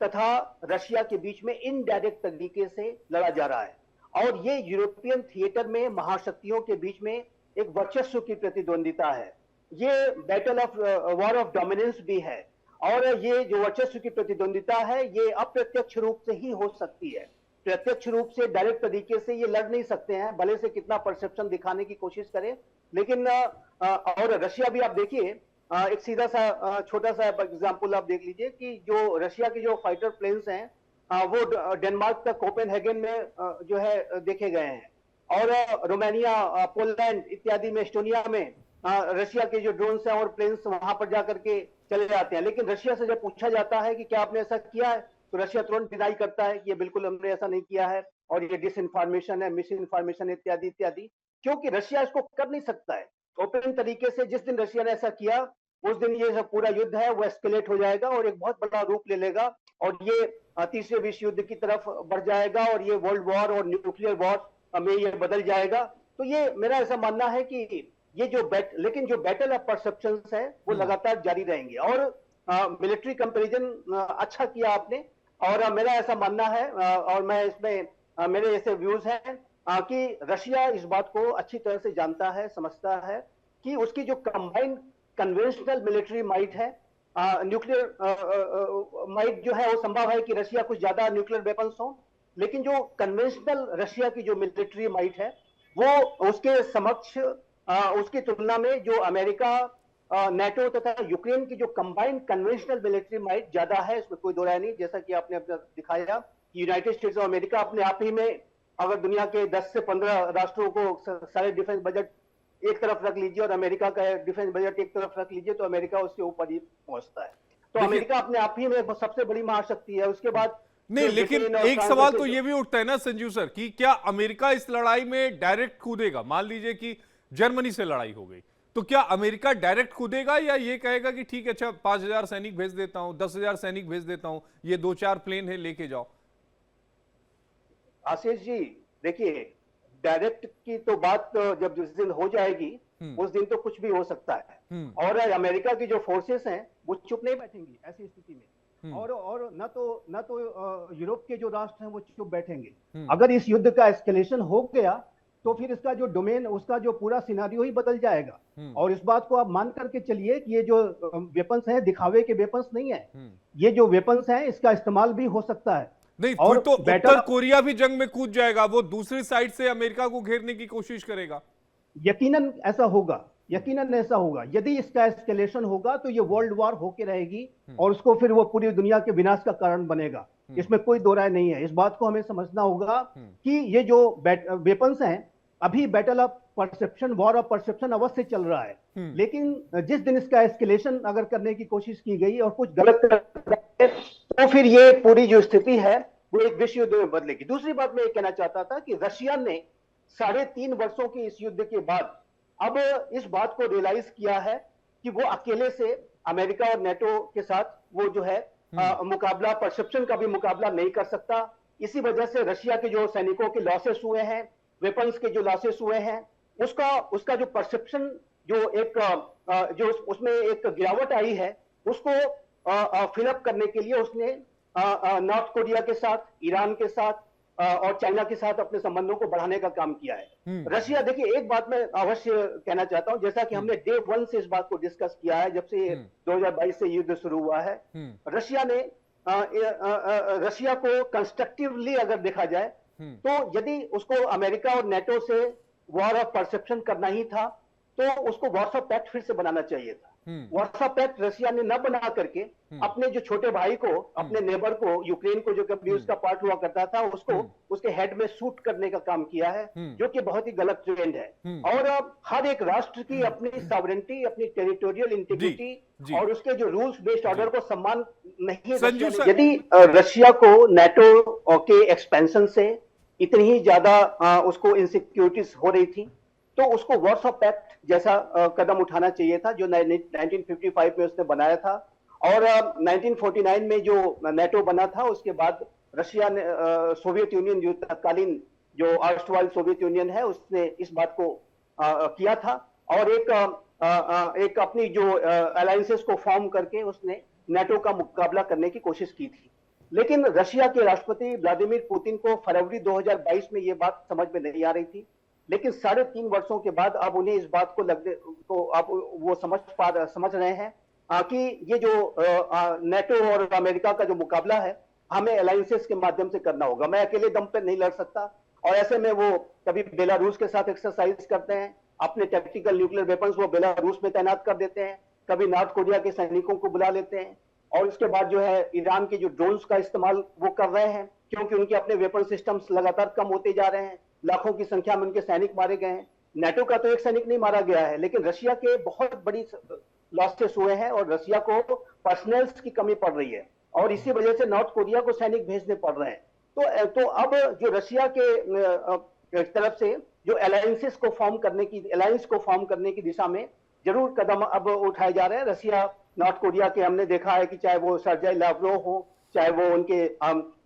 S5: तथा रशिया के बीच में इनडायरेक्ट तरीके से लड़ा जा रहा है। और ये यूरोपियन थिएटर में महाशक्तियों के बीच में एक वर्चस्व की प्रतिद्वंदिता है। ये battle of war of dominance भी है। और ये जो वर्चस्व की प्रतिद्वंदिता है ये अप्रत्यक्ष रूप से ही हो सकती है, प्रत्यक्ष रूप से डायरेक्ट तरीके से ये लड़ नहीं सकते हैं, भले से कितना परसेप्शन दिखाने की कोशिश करें। लेकिन और रशिया भी आप देखिए, एक सीधा सा छोटा सा एग्जांपल आप देख लीजिए कि जो रशिया के जो फाइटर प्लेन्स हैं वो डेनमार्क का कोपेनहेगन में जो है देखे गए हैं। और रोमानिया, पोलैंड इत्यादि में, एस्टोनिया में रशिया के जो ड्रोन्स हैं और प्लेन्स वहां पर जाकर के चले जाते हैं। लेकिन रशिया से जब पूछा जाता है कि क्या आपने ऐसा किया है, तो रशिया तुरंत डिनाई करता है कि ये बिल्कुल हमने ऐसा नहीं किया है और ये डिसइंफॉर्मेशन है, मिस इन्फॉर्मेशन इत्यादि इत्यादि, क्योंकि रशिया इसको कर नहीं सकता है ओपन तरीके से। जिस दिन रशिया ने ऐसा किया उस दिन ये जो पूरा युद्ध है वो एस्केलेट हो जाएगा और एक बहुत बड़ा रूप ले लेगा और ये तीसरे विश्व युद्ध की तरफ बढ़ जाएगा और ये वर्ल्ड वॉर और न्यूक्लियर वॉर में ये बदल जाएगा। तो ये मेरा ऐसा मानना है कि ये जो लेकिन जो बैटल ऑफ परसेप्शंस है वो लगातार जारी रहेंगे। और मिलिट्री कंपैरिजन अच्छा किया आपने, और मेरा ऐसा मानना है और मैं इसमें मेरे ऐसे व्यूज हैं कि रशिया इस बात को अच्छी तरह से जानता है, समझता है कि उसकी जो कंबाइंड कन्वेंशनल मिलिट्री माइट है, न्यूक्लियर माइट जो है वो संभव है कि रशिया कुछ ज्यादा न्यूक्लियर वेपन्स हो, लेकिन जो कन्वेंशनल रशिया की जो मिलिट्री माइट है वो उसके समक्ष उसकी तुलना में जो अमेरिका, नेटो तथा यूक्रेन की जो कंबाइंड कन्वेंशनल मिलिट्री माइट ज्यादा है, इसमें कोई दो राय नहीं। जैसा कि आपने अपना दिखाया कि यूनाइटेड स्टेट्स ऑफ अमेरिका अपने आप ही में अगर दुनिया के 10 से 15 राष्ट्रों को सारे डिफेंस बजट एक तरफ रख लीजिए और अमेरिका का डिफेंस बजट एक तरफ रख लीजिए तो अमेरिका उसके ऊपर ही पहुंचता है। तो अमेरिका अपने आप ही में सबसे बड़ी महाशक्ति है। उसके बाद
S1: नहीं, लेकिन एक सवाल तो ये भी उठता है ना संजीव सर कि क्या अमेरिका इस लड़ाई में डायरेक्ट कूदेगा? मान लीजिए कि जर्मनी से लड़ाई हो गई तो क्या अमेरिका डायरेक्ट कूदेगा या ये कहेगा कि ठीक है, अच्छा 5,000 सैनिक भेज देता हूं, 10,000 सैनिक भेज देता हूं, ये 2-4 प्लेन है लेके जाओ?
S5: आशीष जी देखिए, डायरेक्ट की तो बात जब जिस दिन हो जाएगी उस दिन तो कुछ भी हो सकता है। और अमेरिका की जो फोर्सेस हैं वो चुप नहीं बैठेंगी ऐसी स्थिति में। और न तो यूरोप के जो राष्ट्र हैं वो चुप बैठेंगे। अगर इस युद्ध का एस्केलेशन हो गया तो फिर इसका जो डोमेन, उसका जो पूरा सिनारियो ही बदल जाएगा। और इस बात को आप मान करके चलिए कि ये जो वेपन्स हैं दिखावे के वेपन्स नहीं है, ये जो वेपन्स हैं इसका इस्तेमाल भी हो सकता है।
S1: नहीं, फिर तो उत्तर कोरिया भी जंग में कूद जाएगा, वो दूसरी साइड से अमेरिका को घेरने की कोशिश करेगा।
S5: यकीनन ऐसा होगा, यकीनन ऐसा होगा। यदि इसका एस्केलेशन होगा तो ये वर्ल्ड वॉर होके रहेगी और उसको फिर वो पूरी दुनिया के विनाश का कारण बनेगा, इसमें कोई दो राय नहीं है। इस बात को हमें समझना होगा कि ये जो वेपन्स हैं अभी battle of perception, war of perception अवश्य चल रहा है, लेकिन जिस दिन इसका एस्केलेशन अगर करने की कोशिश की गई और कुछ गलत तो फिर ये पूरी जो स्थिति है वो एक विश्व युद्ध में बदलेगी। दूसरी बात मैं ये कहना चाहता था कि रशिया ने 3.5 वर्षों की इस युद्ध के बाद अब इस बात को रियलाइज किया है कि वो अकेले से अमेरिका और नेटो के साथ वो जो है मुकाबला, परसेप्शन का भी मुकाबला नहीं कर सकता। इसी वजह से रशिया के जो सैनिकों के लॉसेस हुए हैं, वेपन्स के जो लॉसेस हुए हैं, उसका जो परसेप्शन जो एक जो उसमें एक गिरावट आई है उसको फिलअप करने के लिए उसने नॉर्थ कोरिया के साथ, ईरान के साथ और चाइना के साथ अपने संबंधों को बढ़ाने का काम किया है। रशिया, देखिए एक बात मैं अवश्य कहना चाहता हूं, जैसा कि हमने डे 1 से इस बात को डिस्कस किया है जब से 2022 से युद्ध शुरू हुआ है, रशिया ने रशिया को कंस्ट्रक्टिवली अगर देखा जाए तो यदि उसको अमेरिका और नेटो से वॉर ऑफ परसेप्शन करना ही था तो उसको वार्सो पैक्ट फिर से बनाना चाहिए था। वार्सो पैक्ट रशिया ने न बना करके अपने जो छोटे भाई को, अपने नेबर को, यूक्रेन को जो कभी उसका पार्ट हुआ करता था उसको उसके हेड में शूट करने का काम किया है, जो कि बहुत ही गलत ट्रेंड है। और अब हर एक राष्ट्र की अपनी सॉवरेनिटी, अपनी टेरिटोरियल इंटीग्रिटी और उसके जो रूल्स बेस्ड ऑर्डर को सम्मान नहीं है। यदि रशिया को नेटो के एक्सपेंशन से इतनी ही ज्यादा उसको इनसिक्योरिटीज हो रही थी तो उसको वार्सो पैक्ट जैसा कदम उठाना चाहिए था जो 1955 में उसने बनाया था। और 1949 में जो नेटो बना था उसके बाद रशिया ने सोवियत यूनियन जो तत्कालीन जो अर्स्टवाइल सोवियत यूनियन है उसने इस बात को किया था और एक अपनी जो अलायंसेस को फॉर्म करके उसने नेटो का मुकाबला करने की कोशिश की थी। लेकिन रशिया के राष्ट्रपति व्लादिमीर पुतिन को फरवरी 2022 में ये बात समझ में नहीं आ रही थी, लेकिन 3.5 वर्षों के बाद अब उन्हें इस बात को अब वो समझ रहे हैं कि ये जो नेटो और अमेरिका का जो मुकाबला है हमें अलायंसेस के माध्यम से करना होगा। मैं अकेले दम पर नहीं लड़ सकता और ऐसे में वो कभी बेलारूस के साथ एक्सरसाइज करते हैं, अपने टैक्टिकल न्यूक्लियर वेपन्स वो बेलारूस में तैनात कर देते हैं, कभी नॉर्थ कोरिया के सैनिकों को बुला लेते हैं और उसके बाद जो है ईरान के जो ड्रोन्स का इस्तेमाल वो कर रहे हैं क्योंकि उनके अपने वेपन सिस्टम्स लगातार कम होते जा रहे हैं, लाखों की संख्या में उनके सैनिक मारे गए हैं। नेटो का तो एक सैनिक नहीं मारा गया है, लेकिन रशिया के बहुत बड़ी लॉसेस हुए हैं और रशिया को पर्सनल्स की कमी पड़ रही है और इसी वजह से नॉर्थ कोरिया को सैनिक भेजने पड़ रहे हैं। तो अब जो रशिया के तरफ से जो अलायंस को फॉर्म करने की दिशा में जरूर कदम अब उठाए जा रहे हैं। रशिया नॉर्थ कोरिया के हमने देखा है कि चाहे वो सर्जेई लावरोव हो, चाहे वो उनके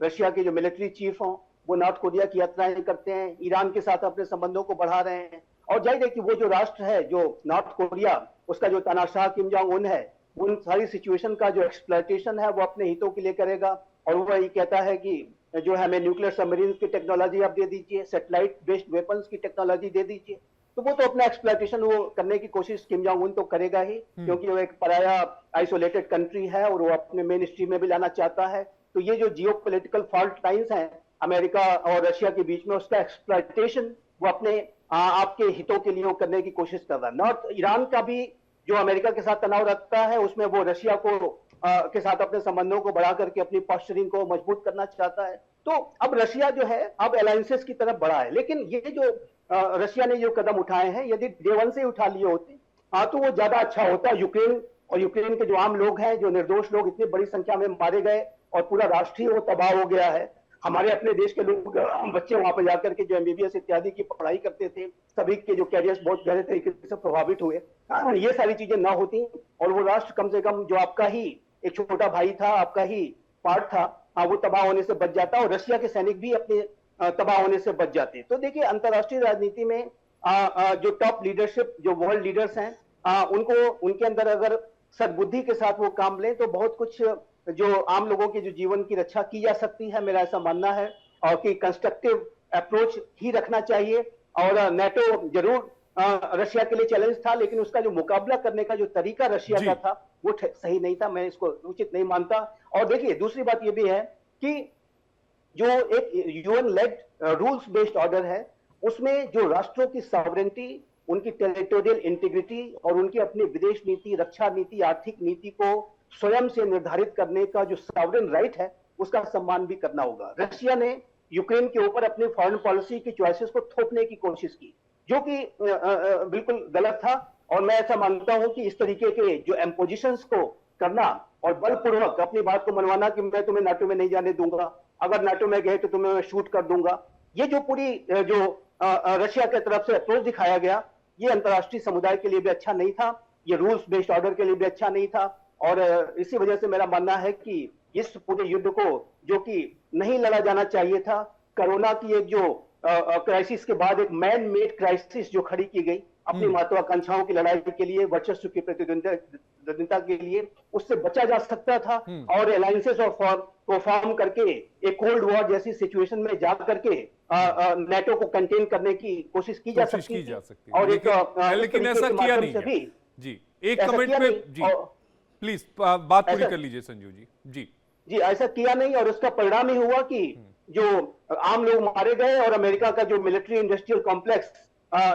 S5: रशिया के जो मिलिट्री चीफ हो, वो नॉर्थ कोरिया की यात्राएं करते हैं, ईरान के साथ अपने संबंधों को बढ़ा रहे हैं। और जाहिर है कि वो जो राष्ट्र है जो नॉर्थ कोरिया, उसका जो तानाशाह किम जोंग उन है, उन सारी सिचुएशन का जो एक्सप्लॉयटेशन है वो अपने हितों के लिए करेगा और वो ये कहता है कि जो हमें न्यूक्लियर सबमरीन की टेक्नोलॉजी आप दे दीजिए, सैटेलाइट बेस्ड वेपन्स की टेक्नोलॉजी दे दीजिए। तो वो तो अपना एक्सप्लॉयटेशन वो करने की कोशिश किम जोंग उन तो करेगा ही क्योंकि वो एक पराया आइसोलेटेड कंट्री है और वो अपने मेन स्ट्रीम में भी लाना चाहता है। तो ये जो जियोपॉलिटिकल फॉल्ट लाइंस हैं अमेरिका और रशिया के बीच में, उसका एक्सप्लॉयटेशन वो अपने आपके हितों के लिए करने की कोशिश कर रहा है। नॉर्थ ईरान का भी जो अमेरिका के साथ तनाव रखता है उसमें वो रशिया को के साथ अपने संबंधों को बढ़ा करके अपनी पॉस्चरिंग को मजबूत करना चाहता है। तो अब रशिया जो है अब अलायंसेस की तरफ बढ़ा है, लेकिन ये जो रशिया ने जो कदम उठाए हैं यदि डे वन से उठा लिए होते तो वो ज्यादा अच्छा होता। यूक्रेन के जो आम लोग हैं, जो निर्दोष लोग इतनी बड़ी संख्या में मारे गए और पूरा राष्ट्र ही वो तबाह हो गया है। हमारे अपने देश के लोग बच्चे वहां पर जाकर के जो MBBS इत्यादि की पढ़ाई करते थे, सभी के जो कैरियर्स बहुत गहरे तरीके से प्रभावित हुए। ये सारी चीजें ना होती और वो राष्ट्र कम से कम जो आपका ही एक छोटा भाई था, आपका ही पार्ट था, वो तबाह होने से बच जाता और रशिया के सैनिक भी अपने तबाह होने से बच जाते। तो देखिए अंतर्राष्ट्रीय राजनीति में जो टॉप लीडरशिप, जो वर्ल्ड लीडर्स हैं, उनके अंदर अगर सद्बुद्धि के साथ वो काम लें तो बहुत कुछ जो आम लोगों के जो जीवन की रक्षा की जा सकती है, मेरा ऐसा मानना है। और कि कंस्ट्रक्टिव अप्रोच ही रखना चाहिए और नेटो जरूर रशिया के लिए चैलेंज था, लेकिन उसका जो मुकाबला करने का जो तरीका रशिया का था वो सही नहीं था, मैं इसको उचित नहीं मानता। और देखिए दूसरी बात ये भी है कि जो एक UN led rules based order है उसमें जो राष्ट्रों की सॉवरेनिटी, उनकी टेरिटोरियल इंटीग्रिटी और उनकी अपनी विदेश नीति, रक्षा नीति, आर्थिक नीति को स्वयं से निर्धारित करने का जो सॉवरेन राइट है उसका सम्मान भी करना होगा। रशिया ने यूक्रेन के ऊपर अपनी फॉरेन पॉलिसी की चॉइसेस को थोपने की कोशिश की जो कि बिल्कुल गलत था और मैं ऐसा मानता हूं कि इस तरीके के जो एम्पोजिशंस को करना और बलपूर्वक अपनी बात को मनवाना कि मैं तुम्हें नाटो में नहीं जाने दूंगा, अगर नाटो में गए तो तुम्हें मैं शूट कर दूंगा, ये जो पूरी जो रशिया की तरफ से अप्रोच दिखाया गया ये अंतर्राष्ट्रीय समुदाय के लिए भी अच्छा नहीं था, ये रूल्स बेस्ड ऑर्डर के लिए भी अच्छा नहीं था। और इसी वजह से मेरा मानना है कि इस पूरे युद्ध को जो कि नहीं लड़ा जाना चाहिए था, कोरोना की एक जो क्राइसिस के बाद एक मैन मेड क्राइसिस जो खड़ी की गई अपनी महत्वाकांक्षाओं की लड़ाई के लिए, वर्चस्व की प्रतिद्वंदिता के लिए, उससे बचा जा सकता था और अलायंसेस को फॉर्म करके एक कोल्ड वॉर जैसी सिचुएशन में जा करके नेटो को कंटेन करने की कोशिश की जा सकती थी। और
S1: लेकिन ऐसा किया नहीं है। जी एक कमेंट में जी प्लीज बात पूरी कर लीजिए संजू जी।
S5: जी ऐसा किया नहीं और उसका परिणाम ही हुआ कि जो आम लोग मारे गए और अमेरिका का जो मिलिट्री इंडस्ट्रियल कॉम्प्लेक्स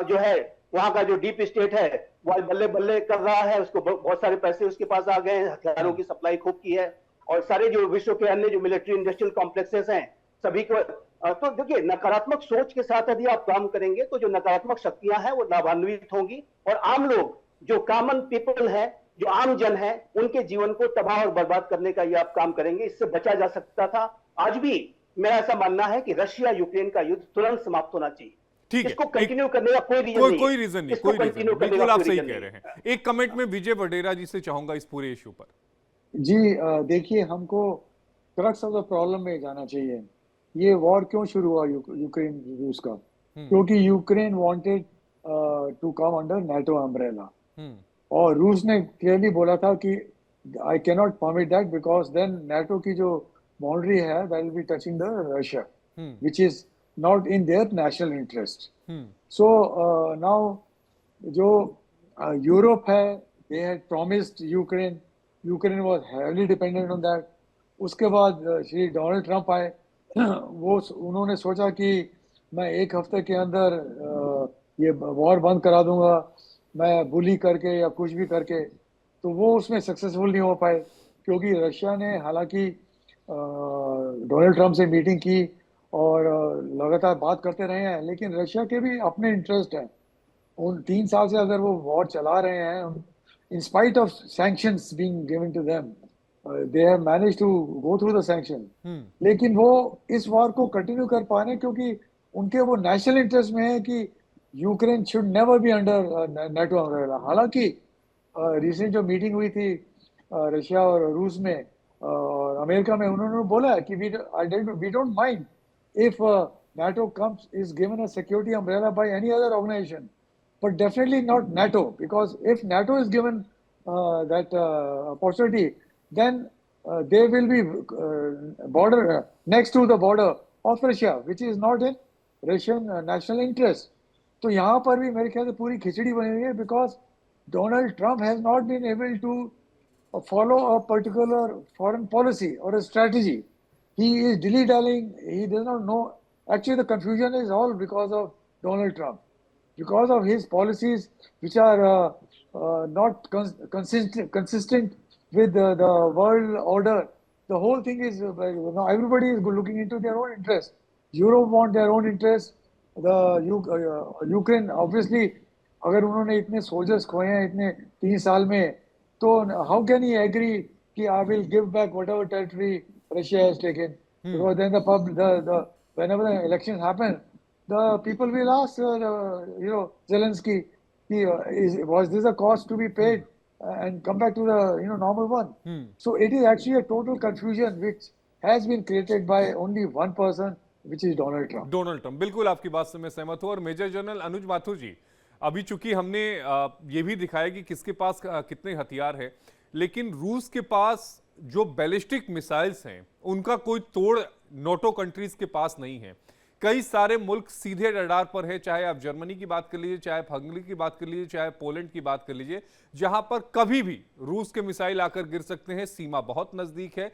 S5: जो है, वहां का जो डीप स्टेट है वो बल्ले बल्ले कर रहा है, उसको बहुत सारे पैसे उसके पास आ गए हैं, हथियारों की सप्लाई खूब की है और सारे जो विश्व के अन्य जो मिलिट्री इंडस्ट्रियल कॉम्प्लेक्सेस हैं सभी को। तो देखिए नकारात्मक सोच के साथ यदि आप काम करेंगे तो जो नकारात्मक शक्तियां हैं वो लाभान्वित होंगी और आम लोग जो कॉमन पीपल है, जो आम जन है, उनके जीवन को तबाह और बर्बाद करने का ये आप काम करेंगे। इससे बचा जा सकता था। आज भी मेरा ऐसा मानना है कि रशिया यूक्रेन का युद्ध तुरंत समाप्त होना चाहिए।
S1: ठीक है,
S5: इसको
S1: एक
S5: कंटिन्यू करने का कोई रीजन
S1: कोई
S5: नहीं
S1: कोई
S5: है।
S1: रीजन नहीं,
S5: इसको
S1: कोई रीजन
S5: कंटिन्यू
S1: नहीं,
S5: करने
S1: बिल्कुल
S5: का
S1: आप
S5: कोई
S1: सही
S5: रीजन
S1: कह
S5: नहीं
S1: रहे
S5: है।
S1: हैं। एक कमेंट में विजय वडेरा जी से चाहूंगा इस पूरे इश्यू पर।
S4: जी देखिए, हमको क्रक्स ऑफ द प्रॉब्लम में जाना चाहिए। ये वॉर क्यों शुरू हुआ यूक्रेन रूस का?
S1: हम्म
S4: क्योंकि Ukraine wanted to come under NATO umbrella,
S1: hmm
S4: और रूस ने क्लियरली बोला था कि I can not permit that, because then NATO की जो बाउंड्री है that will be touching the Russia,
S1: hmm
S4: which is not in their national interest.
S1: Hmm
S4: so now जो यूरोप है, they had promised Ukraine, Ukraine was heavily dependent on that. उसके बाद श्री डोनाल्ड ट्रंप आए, वो उन्होंने सोचा कि मैं एक हफ्ते के अंदर ये वॉर बंद करा दूंगा, मैं बुली करके या कुछ भी करके। तो वो उसमें सक्सेसफुल नहीं हो पाए, क्योंकि रशिया ने हालांकि डोनाल्ड ट्रंप से मीटिंग की और लगातार बात करते रहे हैं, लेकिन रशिया के भी अपने इंटरेस्ट हैं। उन 3 साल से अगर वो वॉर चला रहे हैं, in spite of sanctions being given to them, they have manage to go through the sanction,
S1: hmm
S4: लेकिन वो इस वॉर को कंटिन्यू कर पा रहे हैं क्योंकि उनके वो नेशनल इंटरेस्ट में है कि Ukraine should never be under NATO umbrella. हालांकि रिसेंट जो मीटिंग हुई थी रशिया और रूस में और अमेरिका में, उन्होंने बोला है कि we don't mind if NATO comes is given a security umbrella by any other organization, but definitely not NATO, because if NATO is given that opportunity, then they will be border next to the border of Russia, which is not in Russian national interest. तो यहाँ पर भी मेरे ख्याल से पूरी खिचड़ी बनी हुई है, because Donald Trump has not been able to follow a particular foreign policy or a strategy. He is dilly-dallying. He does not know. Actually, the confusion is all because of Donald Trump, because of his policies, which are not consistent with the world order. The whole thing is, everybody is looking into their own interest. Europe want their own interest. The Ukraine, obviously, अगर उन्होंने इतने सोल्जर्स खोए हैं इतने 3 साल में, तो हाउ कैन ही एग्री कि I will give back whatever territory Russia has taken? Because then whenever the elections happen, the people will ask, Zelensky, was this a cost to be paid and come back to the normal one? So it is actually a total confusion which has been created by only one person, which is Donald Trump.
S1: Donald Trump, बिल्कुल आपकी बात से मैं सहमत हूं। और मेजर जनरल अनुज माथुर जी, अभी चूंकि हमने ये भी दिखाया कि किसके पास कितने हथियार है, लेकिन रूस के पास जो बैलिस्टिक मिसाइल्स हैं उनका कोई तोड़ नाटो कंट्रीज के पास नहीं है। कई सारे मुल्क सीधे रडार पर है, चाहे आप जर्मनी की बात कर लीजिए, चाहे हंगरी की बात कर लीजिए, चाहे पोलैंड की बात कर लीजिए, जहां पर कभी भी रूस के मिसाइल आकर गिर सकते हैं। सीमा बहुत नजदीक है।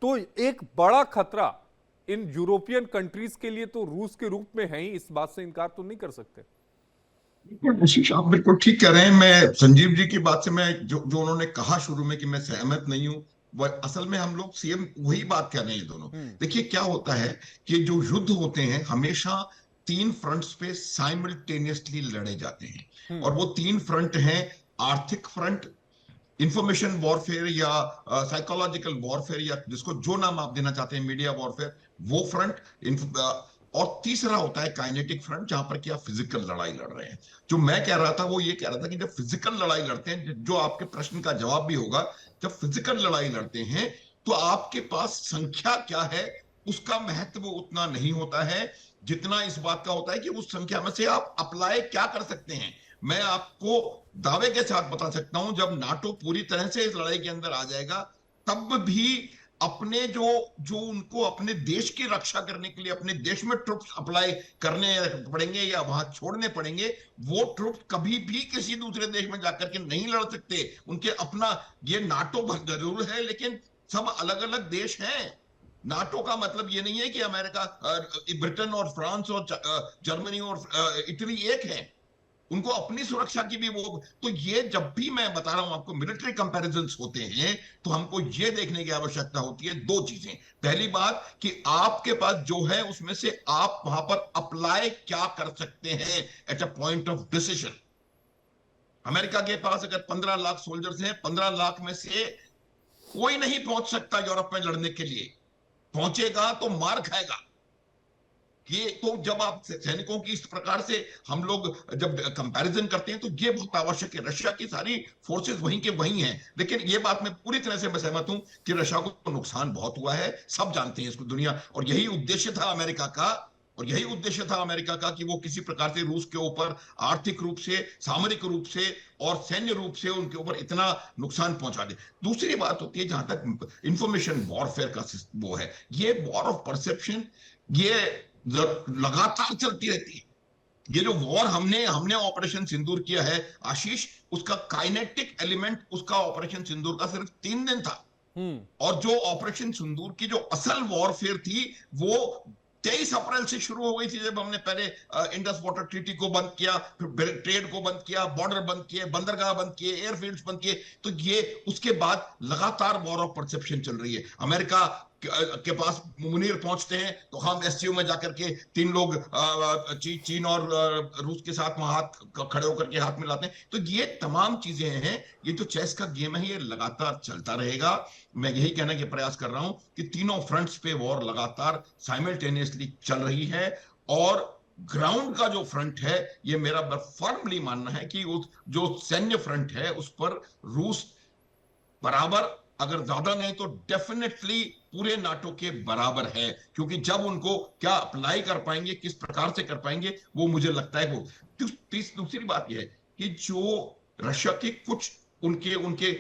S1: तो एक बड़ा खतरा इन यूरोपियन कंट्रीज के लिए तो रूस के रूप में है ही, इस बात से इनकार तो नहीं कर सकते।
S2: बिल्कुल आशीष, आप बिल्कुल ठीक कह रहे हैं। मैं संजीव जी की बात से, मैं जो उन्होंने कहा शुरू में कि मैं सहमत नहीं हूं, वह असल में हम लोग सेम वही बात कर रहे हैं दोनों। देखिए क्या होता है कि जो युद्ध होते हैं हमेशा 3 फ्रंट्स पे साइमल्टेनियसली लड़े जाते हैं, और वो 3 फ्रंट हैं: आर्थिक फ्रंट, इंफॉर्मेशन वॉरफेयर या साइकोलॉजिकल वॉरफेयर, या जिसको जो नाम आप देना चाहते हैं, मीडिया वॉरफेयर, वो फ्रंट, और तीसरा होता है काइनेटिक फ्रंट, जहां पर कि आप फिजिकल लड़ाई लड़ रहे हैं। जो मैं कह रहा था वो ये कह रहा था कि जब फिजिकल लड़ाई लड़ते हैं, जो आपके प्रश्न का जवाब भी होगा, जब फिजिकल लड़ाई लड़ते हैं तो आपके पास संख्या क्या है उसका महत्व उतना नहीं होता है जितना इस बात का होता है कि उस संख्या में से आप अप्लाई क्या कर सकते हैं। मैं आपको दावे के साथ बता सकता हूं, जब नाटो पूरी तरह से इस लड़ाई के अंदर आ जाएगा, तब भी अपने जो उनको अपने देश की रक्षा करने के लिए अपने देश में ट्रुप्स अप्लाई करने पड़ेंगे या वहां छोड़ने पड़ेंगे, वो ट्रुप्स कभी भी किसी दूसरे देश में जाकर के नहीं लड़ सकते। उनके अपना, ये नाटो जरूर है लेकिन सब अलग अलग देश हैं। नाटो का मतलब ये नहीं है कि अमेरिका, ब्रिटेन और फ्रांस और जर्मनी और इटली एक है, उनको अपनी सुरक्षा की भी वो। तो ये जब भी मैं बता रहा हूं आपको मिलिट्री कंपैरिजंस होते हैं, तो हमको ये देखने की आवश्यकता होती है 2 चीजें। पहली बात कि आपके पास जो है उसमें से आप वहां पर अप्लाई क्या कर सकते हैं at a point of decision. America के पास अगर 15 लाख सोल्जर्स हैं, 15 लाख में से कोई नहीं पहुंच सकता यूरोप में लड़ने के लिए, पहुंचेगा तो मार खाएगा। कि तो जब आप सैनिकों की इस प्रकार से हम लोग जब कंपैरिजन करते हैं तो ये बहुत आवश्यक है। रशिया की सारी फोर्सेस वहीं के वहीं हैं, लेकिन ये बात मैं पूरी तरह से मैं सहमत हूं कि रशिया को नुकसान बहुत हुआ है, सब जानते हैं इसको दुनिया, और यही उद्देश्य था अमेरिका का, कि वो किसी प्रकार से रूस के ऊपर आर्थिक रूप से, सामरिक रूप से और सैन्य रूप से उनके ऊपर इतना नुकसान पहुंचा दे। दूसरी बात होती है जहां तक इंफॉर्मेशन वॉरफेयर का वो है, ये वॉर ऑफ परसेप्शन ये लगातार चलती रहती है। ये जो वॉर हमने ऑपरेशन सिंदूर किया है आशीष, उसका काइनेटिक एलिमेंट उसका ऑपरेशन सिंदूर का सिर्फ 3 दिन था, और जो ऑपरेशन सिंदूर की जो असल वॉरफेयर थी वो 23 अप्रैल से शुरू हो गई थी, जब हमने पहले इंडस वाटर ट्रीटी को बंद किया, फिर ट्रेड को बंद किया, बॉर्डर बंद किए, बंदरगाह बंद किए, एयरफील्ड्स बंद किए। तो ये उसके बाद लगातार वॉर ऑफ परसेप्शन चल रही है। अमेरिका के पास मुनीर पहुंचते हैं तो हम एससीओ में जाकर के 3 लोग चीन और रूस के साथ वहां हाथ खड़े होकर के हाथ मिलाते हैं। तो ये तमाम चीजें हैं, ये जो चेस का गेम है ये लगातार चलता रहेगा। मैं यही कहने के प्रयास कर रहा हूं कि तीनों फ्रंट्स पे वॉर लगातार साइमल्टेनियसली चल रही है, और ग्राउंड का जो फ्रंट है ये मेरा फर्मली मानना है कि उस जो सैन्य फ्रंट है उस पर रूस बराबर, अगर ज्यादा नहीं तो डेफिनेटली पूरे नाटो के बराबर है, क्योंकि जब उनको क्या अप्लाई कर पाएंगे, किस प्रकार से कर पाएंगे, वो मुझे लगता है वो। दूसरी बात यह है कि जो रशिया के कुछ उनके उनके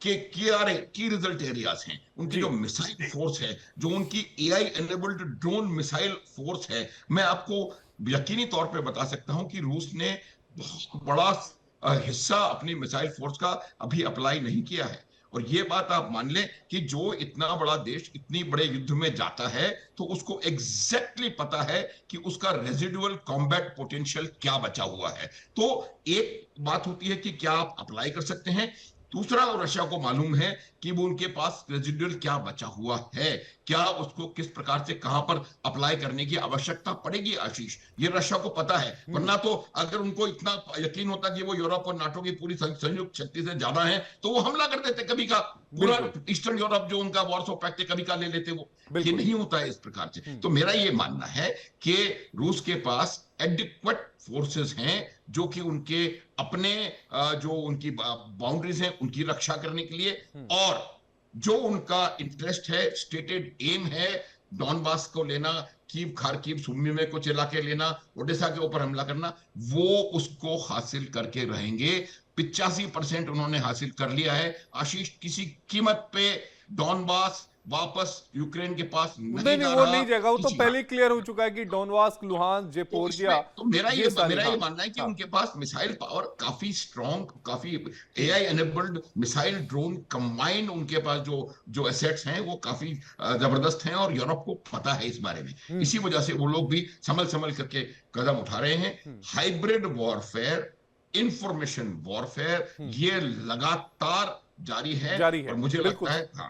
S2: की रिजल्ट एरियाज हैं, उनकी जो मिसाइल फोर्स है, जो उनकी AI enabled drone missile force है, मैं आपको यकीनी तौर पे बता सकता हूं कि रूस ने बहुत बड़ा हिस्सा अपनी मिसाइल फोर्स का अभी अप्लाई नहीं किया है। और ये बात आप मान लें कि जो इतना बड़ा देश इतनी बड़े युद्ध में जाता है तो उसको एग्जैक्टली पता है कि उसका रेजिडुअल कॉम्बैट पोटेंशियल क्या बचा हुआ है। तो एक बात होती है कि क्या आप अप्लाई कर सकते हैं, दूसरा रशिया को मालूम है कि वो उनके पास रेजिडुअल क्या बचा हुआ है, क्या उसको किस प्रकार से कहां पर अप्लाई करने की आवश्यकता पड़ेगी आशीष, ये रशिया को पता है। वरना तो अगर उनको इतना यकीन होता कि वो यूरोप और नाटो की पूरी संयुक्त शक्ति से ज्यादा है तो वो हमला कर देते, कभी का पूरा ईस्टर्न यूरोप जो उनका वॉर्सो पैक्ट है कभी का ले लेते वो। ये नहीं होता है इस प्रकार से। तो मेरा ये मानना है कि रूस के पास एडिक्वेट फोर्सेस हैं जो कि उनके अपने जो उनकी बाउंड्रीज हैं उनकी रक्षा करने के लिए, और जो उनका इंटरेस्ट है, स्टेटेड एम है डॉनबास को लेना, कीव, खार्किव, सुमी में कुछ इलाके लेना, ओडेसा के ऊपर हमला करना, वो उसको हासिल करके रहेंगे। 85% उन्होंने हासिल कर लिया है आशीष। किसी कीमत पे डॉनबास वापस यूक्रेन के पास नहीं जा
S1: वो
S2: रहा,
S1: नहीं जाएगा, वो तो पहले क्लियर हो चुका है कि डोनबास, लुहान, जेपोरिया।
S2: तो मेरा ये मानना है कि उनके पास मिसाइल पावर काफी स्ट्रॉन्ग, काफी AI enabled missile drone combined उनके पास जो एसेट्स हैं वो काफी जबरदस्त हैं, और यूरोप को पता है इस बारे में। इसी वजह से वो लोग भी संभल करके कदम उठा रहे हैं। हाइब्रिड वॉरफेयर, इंफॉर्मेशन वॉरफेयर, ये लगातार जारी है और मुझे लगता है हाँ।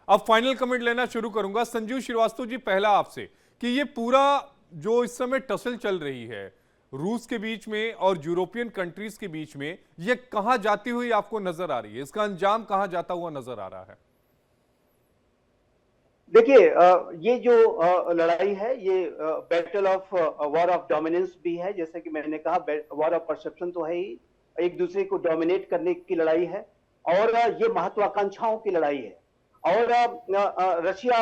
S1: अब फाइनल कमेंट लेना शुरू करूंगा संजीव श्रीवास्तव जी, पहला आपसे कि ये पूरा जो इस समय टसल चल रही है रूस के बीच में और यूरोपियन कंट्रीज के बीच में, ये कहां जाती हुई आपको नजर आ रही है, इसका अंजाम कहां जाता हुआ नजर आ रहा है?
S5: देखिए, ये जो लड़ाई है ये battle of war of dominance भी है, जैसे कि मैंने कहा वॉर ऑफ परसेप्शन तो है ही, एक दूसरे को डोमिनेट करने की लड़ाई है, और ये महत्वाकांक्षाओं की लड़ाई है। और रशिया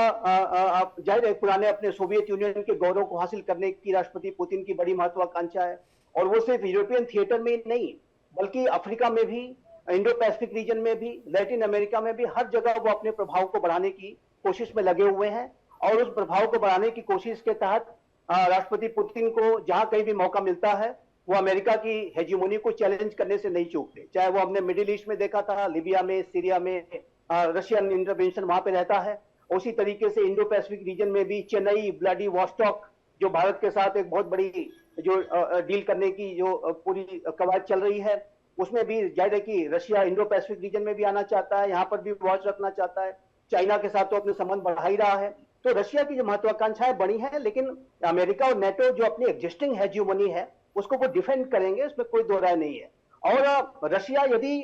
S5: जाहिर है पुराने अपने सोवियत यूनियन के गौरव को हासिल करने की राष्ट्रपति पुतिन की बड़ी महत्वाकांक्षा है, और वो सिर्फ यूरोपियन थिएटर में नहीं बल्कि अफ्रीका में भी, इंडो पैसिफिक रीजन में भी, लैटिन अमेरिका में भी, हर जगह वो अपने प्रभाव को बढ़ाने की कोशिश में लगे हुए हैं। और उस प्रभाव को बढ़ाने की कोशिश के तहत राष्ट्रपति पुतिन को जहां कहीं भी मौका मिलता है वो अमेरिका की हेजीमोनी को चैलेंज करने से नहीं चूकते। चाहे वो हमने मिडिल ईस्ट में देखा था, लिबिया में, सीरिया में रशियन इंटरवेंशन वहां पे रहता है, उसी तरीके से इंडो पैसिफिक रीजन में भी चेन्नई, व्लादिवोस्टॉक, जो भारत के साथ एक बहुत बड़ी जो डील करने की जो पूरी कवायद चल रही है, उसमें भी जाहिर है कि रशिया इंडो पैसिफिक रीजन में भी आना चाहता है, यहाँ पर भी वॉच रखना चाहता है। चाइना के साथ तो अपने संबंध बढ़ा ही रहा है। तो रशिया की जो महत्वाकांक्षाएं बड़ी हैं, लेकिन अमेरिका और नेटो जो अपनी एग्जिस्टिंग हेजीमोनी है उसको वो डिफेंड करेंगे, इसमें कोई दो राय नहीं है। और रशिया यदि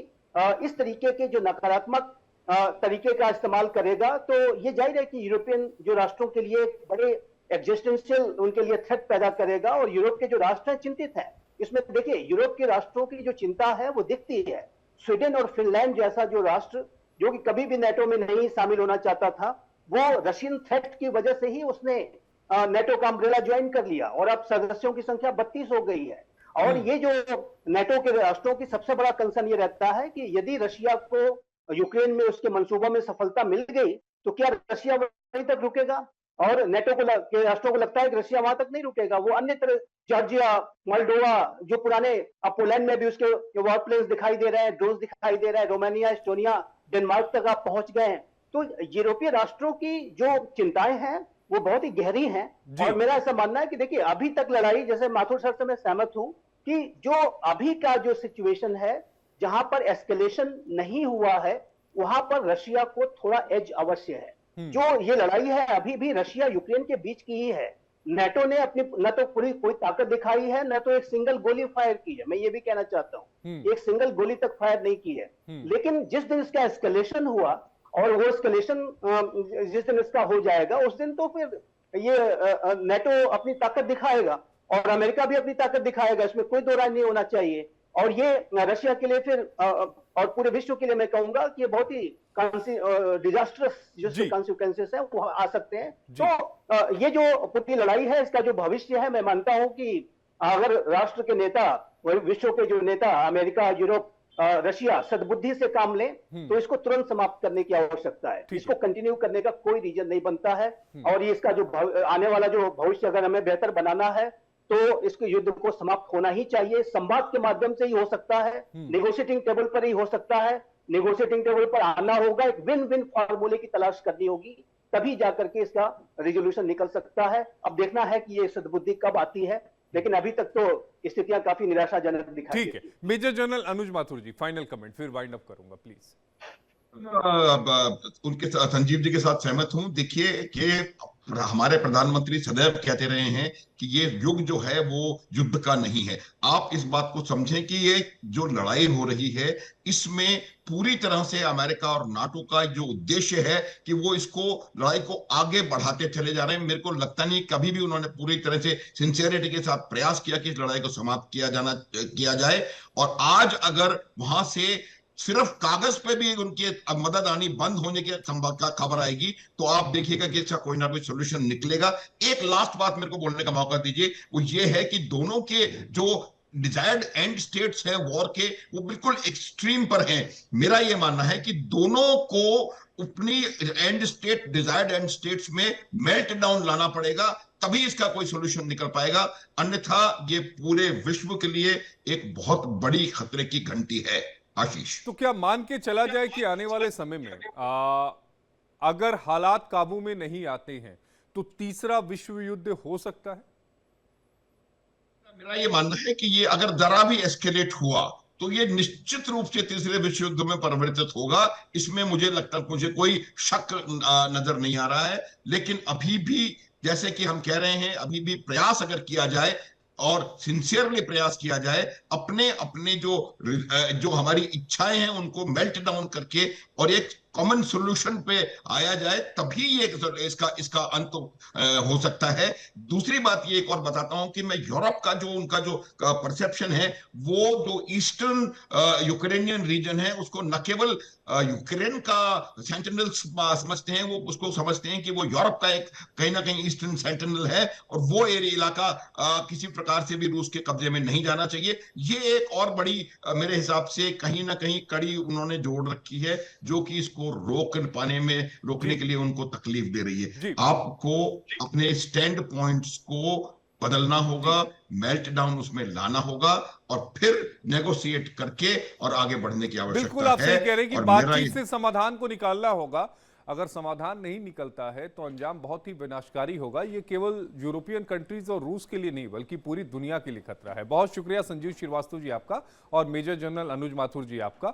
S5: इस तरीके के जो नकारात्मक तरीके का इस्तेमाल करेगा तो ये जाहिर है कि यूरोपियन जो राष्ट्रों के लिए बड़े एग्जिस्टेंशियल उनके लिए थ्रेट पैदा करेगा और यूरोप के जो राष्ट्र हैं चिंतित हैं। इसमें देखिए यूरोप के राष्ट्रों की जो चिंता है वो दिखती है। स्वीडन और फिनलैंड जैसा जो राष्ट्र जो कि कभी भी नेटो में नहीं शामिल होना चाहता था, वो रशियन थ्रेट की वजह से ही उसने नेटो का अम्ब्रेला ज्वाइन कर लिया और अब सदस्यों की संख्या 32 हो गई है। और ये जो नेटो के राष्ट्रों की सबसे बड़ा कंसर्न ये रहता है कि यदि रशिया को यूक्रेन में उसके मंसूबों में सफलता मिल गई तो क्या रशिया वहीं तक रुकेगा? और नेटो के राष्ट्रों को लगता है कि रशिया वहां तक नहीं रुकेगा, वो अन्य तरह जॉर्जिया, मोल्डोवा, जो पुराने पोलैंड में भी उसके वॉर प्लेन्स दिखाई दे रहे हैं, ड्रोन दिखाई दे रहे हैं, रोमानिया, एस्टोनिया, डेनमार्क तक आप पहुंच गए हैं। तो यूरोपीय राष्ट्रों की जो चिंताएं हैं वो बहुत ही गहरी हैं। और मेरा ऐसा मानना है कि देखिए अभी तक लड़ाई, जैसे माथुर सर से मैं सहमत हूं कि जो अभी का जो सिचुएशन है जहां पर एस्केलेशन नहीं हुआ है वहां पर रशिया को थोड़ा एज अवश्य है। जो ये लड़ाई है अभी भी रशिया यूक्रेन के बीच की ही है। नेटो ने अपनी न तो पूरी कोई ताकत दिखाई है न तो एक सिंगल गोली फायर की है, मैं ये भी कहना चाहता हूं, एक सिंगल गोली तक फायर नहीं की है। लेकिन जिस दिन इसका एस्केलेशन हुआ और वो एस्केलेशन जिस दिन इसका हो जाएगा उस दिन तो फिर ये नेटो अपनी ताकत दिखाएगा और अमेरिका भी अपनी ताकत दिखाएगा, इसमें कोई दो राय नहीं होना चाहिए। और ये रशिया के लिए फिर और पूरे विश्व के लिए मैं कहूंगा कि ये बहुत ही डिजास्टर्स जो कॉन्सिक्वेंसेस है वो आ सकते हैं। तो ये जो पूरी लड़ाई है इसका जो भविष्य है, मैं मानता हूं कि अगर राष्ट्र के नेता, विश्व के जो नेता अमेरिका, यूरोप, रशिया सद्बुद्धि से काम लें तो इसको तुरंत समाप्त करने की आवश्यकता है। इसको कंटिन्यू करने का कोई रीजन नहीं बनता है। और ये इसका जो आने वाला जो भविष्य अगर हमें बेहतर बनाना है तो इसके युद्ध को समाप्त होना ही चाहिए। संवाद के माध्यम से ही हो सकता है, नेगोशिएटिंग टेबल पर ही हो सकता है। नेगोशिएटिंग टेबल पर आना होगा, एक विन विन फार्मूले की तलाश करनी होगी, तभी जाकर के इसका रिजोल्यूशन निकल सकता है। अब देखना है कि ये सद्बुद्धि कब आती है, लेकिन अभी तक तो स्थितियां काफी निराशाजनक दिखाई
S1: ठीक है। मेजर जनरल अनुज माथुर जी, फाइनल कमेंट, फिर वाइंड अप करूंगा प्लीज।
S2: उनके संजीव जी के साथ सहमत हूं। देखिए कि हमारे प्रधानमंत्री सदैव कहते रहे हैं कि ये युग जो है वो युद्ध का नहीं है। आप इस बात को समझें कि ये जो लड़ाई हो रही है इसमें पूरी तरह से अमेरिका और नाटो का जो उद्देश्य है कि वो इसको लड़ाई को आगे बढ़ाते चले जा रहे हैं। मेरे को लगता नहीं कभी भी उन्होंने पूरी तरह से सिंसियरिटी के साथ प्रयास किया कि इस लड़ाई को समाप्त किया जाए। और आज अगर वहां से सिर्फ कागज पे भी उनकी मदद आनी बंद होने की खबर आएगी तो आप देखिएगा कि इसका कोई ना कोई सोल्यूशन निकलेगा। एक लास्ट बात मेरे को बोलने का मौका दीजिए, वो ये है कि दोनों के जो डिजायर्ड एंड स्टेट्स है वॉर के, वो बिल्कुल एक्सट्रीम पर हैं। मेरा ये मानना है कि दोनों को अपनी and state, desired and states में मेल्ट डाउन लाना पड़ेगा, तभी इसका कोई सोल्यूशन निकल पाएगा। अन्यथा ये पूरे विश्व के लिए एक बहुत बड़ी खतरे की घंटी है। आशीष,
S1: तो क्या मान के चला जाए कि आने वाले समय में अगर हालात काबू में नहीं आते हैं तो तीसरा विश्व युद्ध हो सकता है?
S2: मेरा ये मानना है कि ये अगर जरा भी एस्केलेट हुआ तो ये निश्चित रूप से तीसरे विश्व युद्ध में परिवर्तित होगा। इसमें मुझे कोई शक नजर नहीं आ रहा है। लेकिन अभी भी जैसे कि हम कह रहे हैं, अभी भी प्रयास अगर किया जाए और सिंसियरली प्रयास किया जाए, अपने अपने जो हमारी इच्छाएं हैं उनको मेल्ट डाउन करके और एक कॉमन सॉल्यूशन पे आया जाए, तभी ये इसका अंत हो सकता है। दूसरी बात ये एक और बताता हूं कि मैं यूरोप का जो उनका जो परसेप्शन है, वो जो ईस्टर्न यूक्रेनियन रीजन है उसको न केवल यूक्रेन का सेंटिनल समझते हैं, वो उसको समझते हैं कि वो यूरोप का एक कहीं ना कहीं ईस्टर्न सेंटिनल है और वो एरिया इलाका किसी प्रकार से भी रूस के कब्जे में नहीं जाना चाहिए। ये एक और बड़ी मेरे हिसाब से कहीं ना कहीं कड़ी उन्होंने जोड़ रखी है जो कि इसको रोकने के लिए उनको तकलीफ दे रही है। आपको अपने स्टैंड पॉइंट्स को बदलना होगा, मेल्ट डाउन उसमें लाना होगा और फिर नेगोशिएट करके और आगे बढ़ने की आवश्यकता है।
S1: बिल्कुल आप सही कह रहे हैं कि बातचीत से समाधान को निकालना होगा। अगर समाधान नहीं निकलता है तो अंजाम बहुत ही विनाशकारी होगा। ये केवल यूरोपियन कंट्रीज और रूस के लिए नहीं बल्कि पूरी दुनिया के लिए खतरा है। बहुत शुक्रिया संजीव श्रीवास्तव जी आपका और मेजर जनरल अनुज माथुर जी आपका।